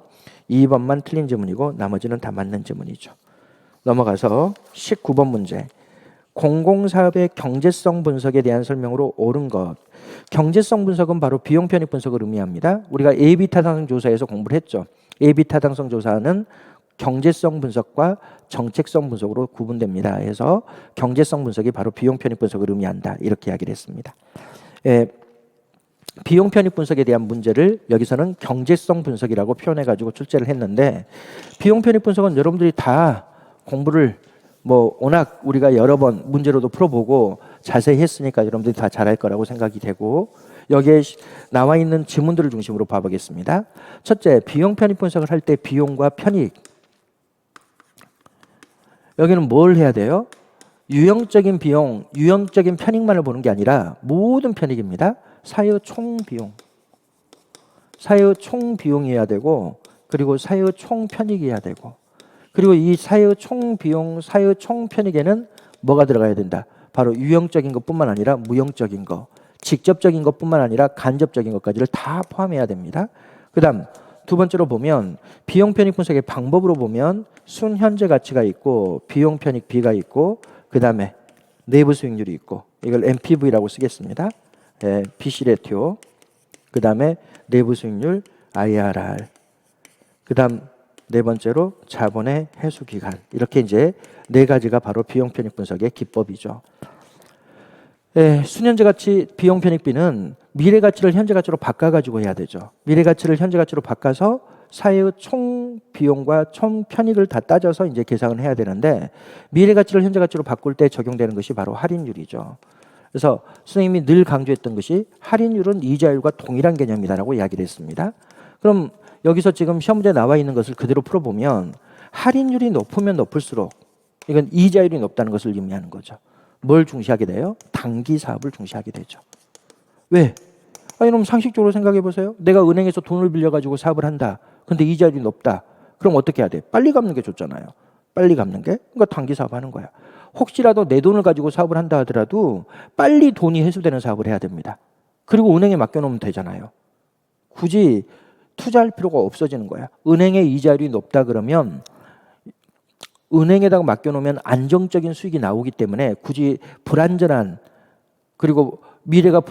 2번만 틀린 지문이고 나머지는 다 맞는 지문이죠. 넘어가서 19번 문제. 공공사업의 경제성 분석에 대한 설명으로 옳은 것. 경제성 분석은 바로 비용 편익 분석을 의미합니다. 우리가 AB 타당성 조사에서 공부를 했죠. AB 타당성 조사는 경제성 분석과 정책성 분석으로 구분됩니다. 그래서 경제성 분석이 바로 비용 편익 분석을 의미한다. 이렇게 이야기를 했습니다. 비용 편익 분석에 대한 문제를 여기서는 경제성 분석이라고 표현해가지고 출제를 했는데 비용 편익 분석은 여러분들이 다 공부를 워낙 우리가 여러 번 문제로도 풀어보고 자세히 했으니까 여러분들이 다 잘할 거라고 생각이 되고 여기에 나와 있는 지문들을 중심으로 봐보겠습니다. 첫째, 비용 편익 분석을 할 때 비용과 편익. 여기는 뭘 해야 돼요? 유형적인 비용, 유형적인 편익만을 보는 게 아니라 모든 편익입니다. 사유 총비용. 사유 총비용이어야 되고 그리고 사유 총편익이어야 되고 그리고 이 사유 총비용, 사유 총편익에는 뭐가 들어가야 된다? 바로 유형적인 것뿐만 아니라 무형적인 것, 직접적인 것뿐만 아니라 간접적인 것까지를 다 포함해야 됩니다. 그 다음 두 번째로 보면 비용 편익 분석의 방법으로 보면 순현재 가치가 있고 비용 편익 B가 있고 그 다음에 내부 수익률이 있고 이걸 NPV라고 쓰겠습니다. BC 레티오 그 다음에 내부 수익률 IRR 그 다음 네 번째로 자본의 회수 기간 이렇게 이제 네 가지가 바로 비용 편익 분석의 기법이죠. 순현재 가치 비용 편익 B는 미래 가치를 현재 가치로 바꿔가지고 해야 되죠. 미래 가치를 현재 가치로 바꿔서 사유 총 비용과 총 편익을 다 따져서 이제 계산을 해야 되는데 미래 가치를 현재 가치로 바꿀 때 적용되는 것이 바로 할인율이죠. 그래서 선생님이 늘 강조했던 것이 할인율은 이자율과 동일한 개념이다라고 이야기를 했습니다. 그럼 여기서 지금 시험 문제에 나와 있는 것을 그대로 풀어보면 할인율이 높으면 높을수록 이건 이자율이 높다는 것을 의미하는 거죠. 뭘 중시하게 돼요? 단기 사업을 중시하게 되죠. 왜? 그럼 상식적으로 생각해 보세요. 내가 은행에서 돈을 빌려가지고 사업을 한다. 근데 이자율이 높다. 그럼 어떻게 해야 돼? 빨리 갚는 게 좋잖아요. 빨리 갚는 게? 그러니까 단기 사업 하는 거야. 혹시라도 내 돈을 가지고 사업을 한다 하더라도 빨리 돈이 회수되는 사업을 해야 됩니다. 그리고 은행에 맡겨놓으면 되잖아요. 굳이 투자할 필요가 없어지는 거야. 은행의 이자율이 높다 그러면 은행에다가 맡겨놓으면 안정적인 수익이 나오기 때문에 굳이 불안전한 그리고 미래가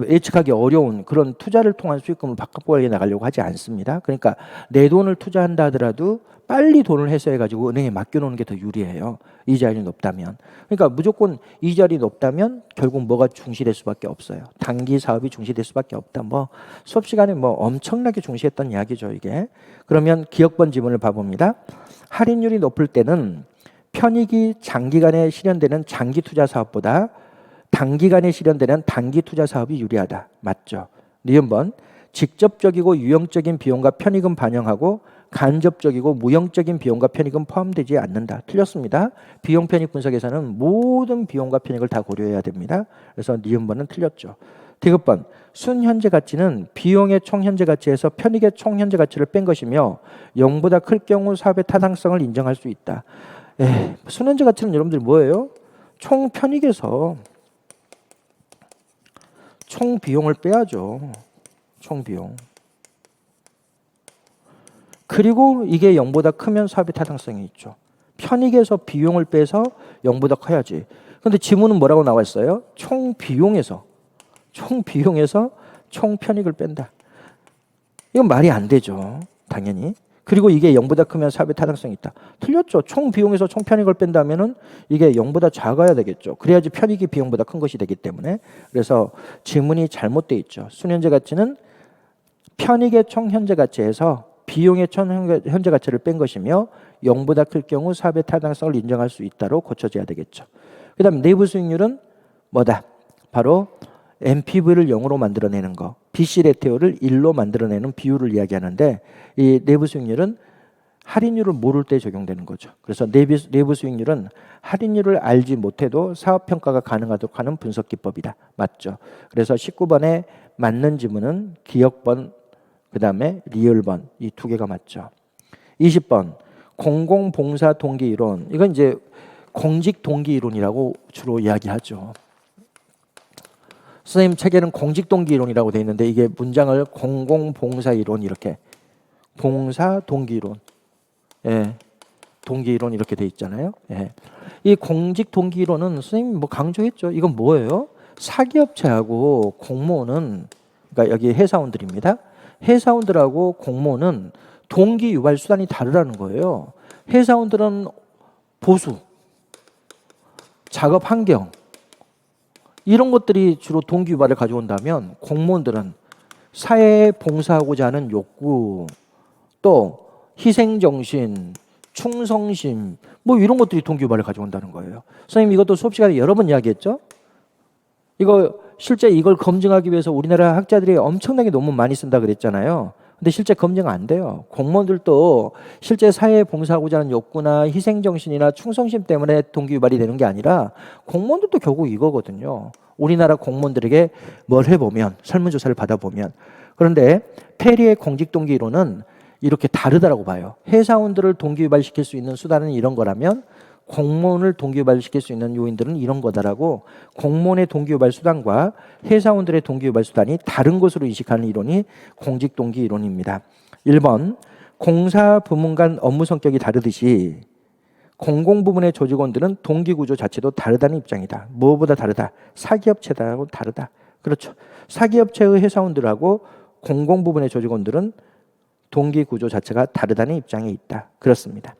예측하기 어려운 그런 투자를 통한 수익금을 바꿔보려 나가려고 하지 않습니다. 그러니까 내 돈을 투자한다 하더라도 빨리 돈을 회수해가지고 은행에 맡겨놓는 게 더 유리해요. 이자율이 높다면. 그러니까 무조건 이자율이 높다면 결국 뭐가 중시될 수밖에 없어요. 단기 사업이 중시될 수밖에 없다. 뭐 수업 시간에 뭐 엄청나게 중시했던 이야기죠, 이게. 그러면 기억번 지문을 봐봅니다. 할인율이 높을 때는 편익이 장기간에 실현되는 장기 투자 사업보다 단기간에 실현되는 단기 투자 사업이 유리하다. 맞죠? 니은번 직접적이고 유형적인 비용과 편익은 반영하고 간접적이고 무형적인 비용과 편익은 포함되지 않는다. 틀렸습니다. 비용 편익 분석에서는 모든 비용과 편익을 다 고려해야 됩니다. 그래서 니은번은 틀렸죠. 디귿번 순현재 가치는 비용의 총현재 가치에서 편익의 총현재 가치를 뺀 것이며 0보다 클 경우 사업의 타당성을 인정할 수 있다. 순현재 가치는 여러분들 뭐예요? 총 편익에서 총 비용을 빼야죠. 총 비용. 그리고 이게 0보다 크면 사업의 타당성이 있죠. 편익에서 비용을 빼서 0보다 커야지. 그런데 지문은 뭐라고 나와 있어요? 총 비용에서 총 편익을 뺀다. 이건 말이 안 되죠. 당연히. 그리고 이게 0보다 크면 사업의 타당성이 있다. 틀렸죠. 총 비용에서 총 편익을 뺀다면은 이게 0보다 작아야 되겠죠. 그래야지 편익이 비용보다 큰 것이 되기 때문에. 그래서 지문이 잘못돼 있죠. 순현재 가치는 편익의 총 현재 가치에서 비용의 총 현재 가치를 뺀 것이며 0보다 클 경우 사업의 타당성을 인정할 수 있다로 고쳐져야 되겠죠. 그 다음 내부 수익률은 뭐다? 바로 NPV를 0으로 만들어내는 거, BC 레테오를 1로 만들어내는 비율을 이야기하는데 이 내부 수익률은 할인율을 모를 때 적용되는 거죠. 그래서 내부 수익률은 할인율을 알지 못해도 사업평가가 가능하도록 하는 분석 기법이다. 맞죠? 그래서 19번에 맞는 지문은 기억번, 그 다음에 리을번 이 두 개가 맞죠. 20번 공공봉사 동기이론. 이건 이제 공직 동기이론이라고 주로 이야기하죠. 선생님 책에는 공직동기이론이라고 되어 있는데 이게 문장을 공공봉사이론 이렇게 봉사동기이론 동기이론 이렇게 돼 있잖아요. 이 공직동기이론은 선생님이 뭐 강조했죠. 이건 뭐예요? 사기업체하고 공무원은 그러니까 여기 회사원들입니다. 회사원들하고 공무원은 동기 유발 수단이 다르다는 거예요. 회사원들은 보수, 작업 환경 이런 것들이 주로 동기 유발을 가져온다면 공무원들은 사회에 봉사하고자 하는 욕구, 또 희생정신, 충성심 뭐 이런 것들이 동기 유발을 가져온다는 거예요. 선생님 이것도 수업 시간에 여러 번 이야기했죠. 이거 실제 이걸 검증하기 위해서 우리나라 학자들이 엄청나게 논문 많이 쓴다 그랬잖아요. 근데 실제 검증 안 돼요. 공무원들도 실제 사회에 봉사하고자 하는 욕구나 희생정신이나 충성심 때문에 동기유발이 되는 게 아니라 공무원들도 결국 이거거든요. 우리나라 공무원들에게 뭘 해보면 설문조사를 받아보면. 그런데 페리의 공직동기이론은 이렇게 다르다고 봐요. 회사원들을 동기유발시킬 수 있는 수단은 이런 거라면 공무원을 동기유발시킬 수 있는 요인들은 이런 거다라고 공무원의 동기유발 수단과 회사원들의 동기유발 수단이 다른 것으로 인식하는 이론이 공직동기이론입니다. 1번 공사 부문 간 업무 성격이 다르듯이 공공부문의 조직원들은 동기구조 자체도 다르다는 입장이다. 무엇보다 다르다? 사기업체하고 다르다. 그렇죠. 사기업체의 회사원들하고 공공부문의 조직원들은 동기구조 자체가 다르다는 입장에 있다. 그렇습니다.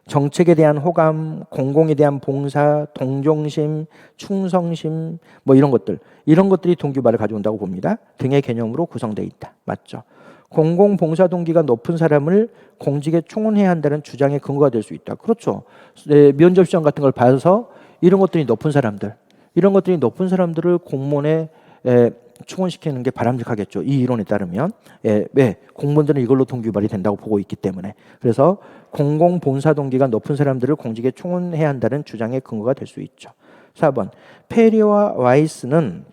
정책에 대한 호감, 공공에 대한 봉사, 동정심, 충성심 뭐 이런 것들이 동기유발을 가져온다고 봅니다. 등의 개념으로 구성되어 있다. 맞죠? 공공봉사 동기가 높은 사람을 공직에 충원해야 한다는 주장의 근거가 될 수 있다. 그렇죠. 면접 시험 같은 걸 봐서 이런 것들이 높은 사람들을 공무원에 충원시키는 게 바람직하겠죠. 이 이론에 따르면. 왜? 공무원들은 이걸로 동기유발이 된다고 보고 있기 때문에. 그래서 공공봉사 동기가 높은 사람들을 공직에 충원해야 한다는 주장의 근거가 될 수 있죠. 4번 페리와 와이스는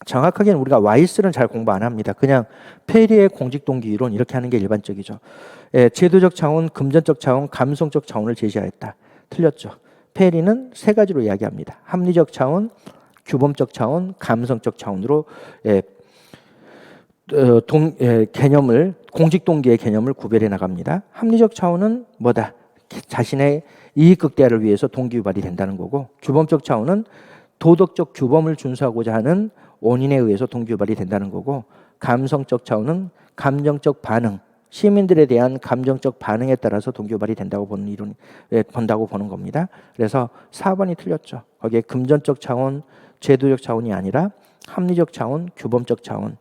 정확하게는 우리가 와이스는 잘 공부 안 합니다. 그냥 페리의 공직동기이론 이렇게 하는 게 일반적이죠. 제도적 차원, 금전적 차원, 감성적 차원을 제시하였다. 틀렸죠. 페리는 세 가지로 이야기합니다. 합리적 차원, 규범적 차원, 감성적 차원으로 개념을, 공직 동기의 개념을 구별해 나갑니다. 합리적 차원은 뭐다? 자신의 이익 극대화를 위해서 동기 유발이 된다는 거고, 규범적 차원은 도덕적 규범을 준수하고자 하는 원인에 의해서 동기 유발이 된다는 거고, 감성적 차원은 감정적 반응, 시민들에 대한 감정적 반응에 따라서 동기 유발이 된다고 본다고 보는 겁니다. 그래서 4번이 틀렸죠. 거기에 금전적 차원, 제도적 차원이 아니라 합리적 차원, 규범적 차원,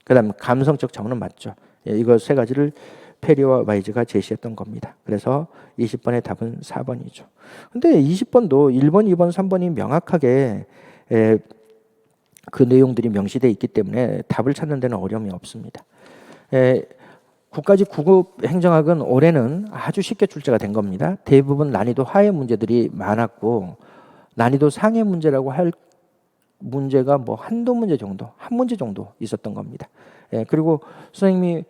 그다음 감성적 차원은 맞죠. 이거 세 가지를 페리와 와이즈가 제시했던 겁니다. 그래서 20번의 답은 4번이죠. 근데 20번도 1번, 2번, 3번이 명확하게 그 내용들이 명시되어 있기 때문에 답을 찾는 데는 어려움이 없습니다. 국가직 9급 행정학은 올해는 아주 쉽게 출제가 된 겁니다. 대부분 난이도 하의 문제들이 많았고, 난이도 상의 문제라고 할 문제가 뭐 한두 문제 정도, 한 문제 정도 있었던 겁니다. 그리고 선생님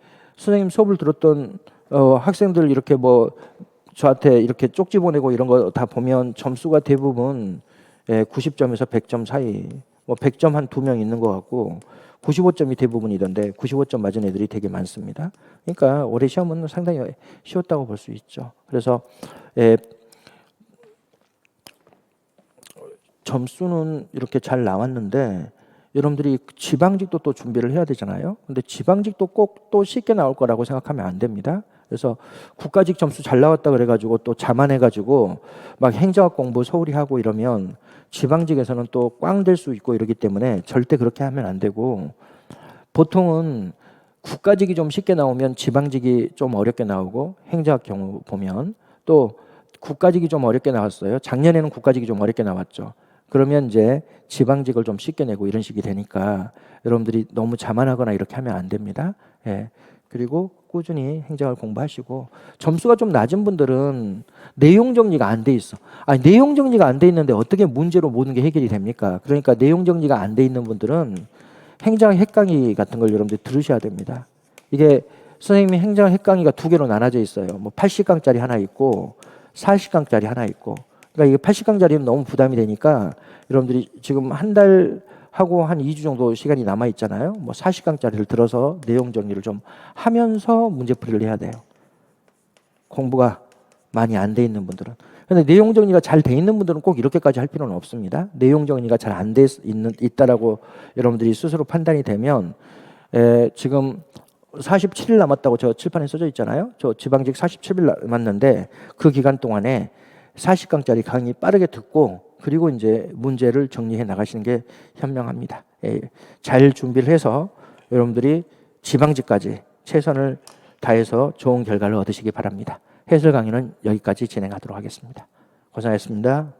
수업을 들었던 학생들 이렇게 뭐 저한테 이렇게 쪽지 보내고 이런 거 다 보면 점수가 대부분 90점에서 100점 사이, 뭐 100점 한 2명 있는 것 같고 95점이 대부분이던데 95점 맞은 애들이 되게 많습니다. 그러니까 올해 시험은 상당히 쉬웠다고 볼 수 있죠. 그래서 점수는 이렇게 잘 나왔는데 여러분들이 지방직도 또 준비를 해야 되잖아요. 근데 지방직도 꼭 또 쉽게 나올 거라고 생각하면 안 됩니다. 그래서 국가직 점수 잘 나왔다 그래가지고 또 자만해가지고 막 행정학 공부 소홀히 하고 이러면 지방직에서는 또 꽝 될 수 있고 이러기 때문에 절대 그렇게 하면 안 되고, 보통은 국가직이 좀 쉽게 나오면 지방직이 좀 어렵게 나오고, 행정학 경우 보면 또 국가직이 좀 어렵게 나왔어요. 작년에는 국가직이 좀 어렵게 나왔죠. 그러면 이제 지방직을 좀 쉽게 내고 이런 식이 되니까 여러분들이 너무 자만하거나 이렇게 하면 안 됩니다. 그리고 꾸준히 행정을 공부하시고, 점수가 좀 낮은 분들은 내용 정리가 안 돼 있어. 아니, 내용 정리가 안 돼 있는데 어떻게 문제로 모든 게 해결이 됩니까? 그러니까 내용 정리가 안 돼 있는 분들은 행정학 핵강의 같은 걸 여러분들 들으셔야 됩니다. 이게 선생님이 행정학 핵강의가 2개로 나눠져 있어요. 뭐 80강짜리 하나 있고 40강짜리 하나 있고. 그러니까 이게 80강짜리는 너무 부담이 되니까 여러분들이 지금 한 달 하고 한 2주 정도 시간이 남아 있잖아요. 뭐 40강짜리를 들어서 내용 정리를 좀 하면서 문제풀이를 해야 돼요. 공부가 많이 안 돼 있는 분들은. 근데 내용 정리가 잘 돼 있는 분들은 꼭 이렇게까지 할 필요는 없습니다. 내용 정리가 잘 안 돼 있다라고 여러분들이 스스로 판단이 되면, 지금 47일 남았다고 저 칠판에 써져 있잖아요. 저 지방직 47일 남았는데 그 기간 동안에 40강짜리 강의 빠르게 듣고 그리고 이제 문제를 정리해 나가시는 게 현명합니다. 잘 준비를 해서 여러분들이 지방직까지 최선을 다해서 좋은 결과를 얻으시기 바랍니다. 해설 강의는 여기까지 진행하도록 하겠습니다. 고생하셨습니다.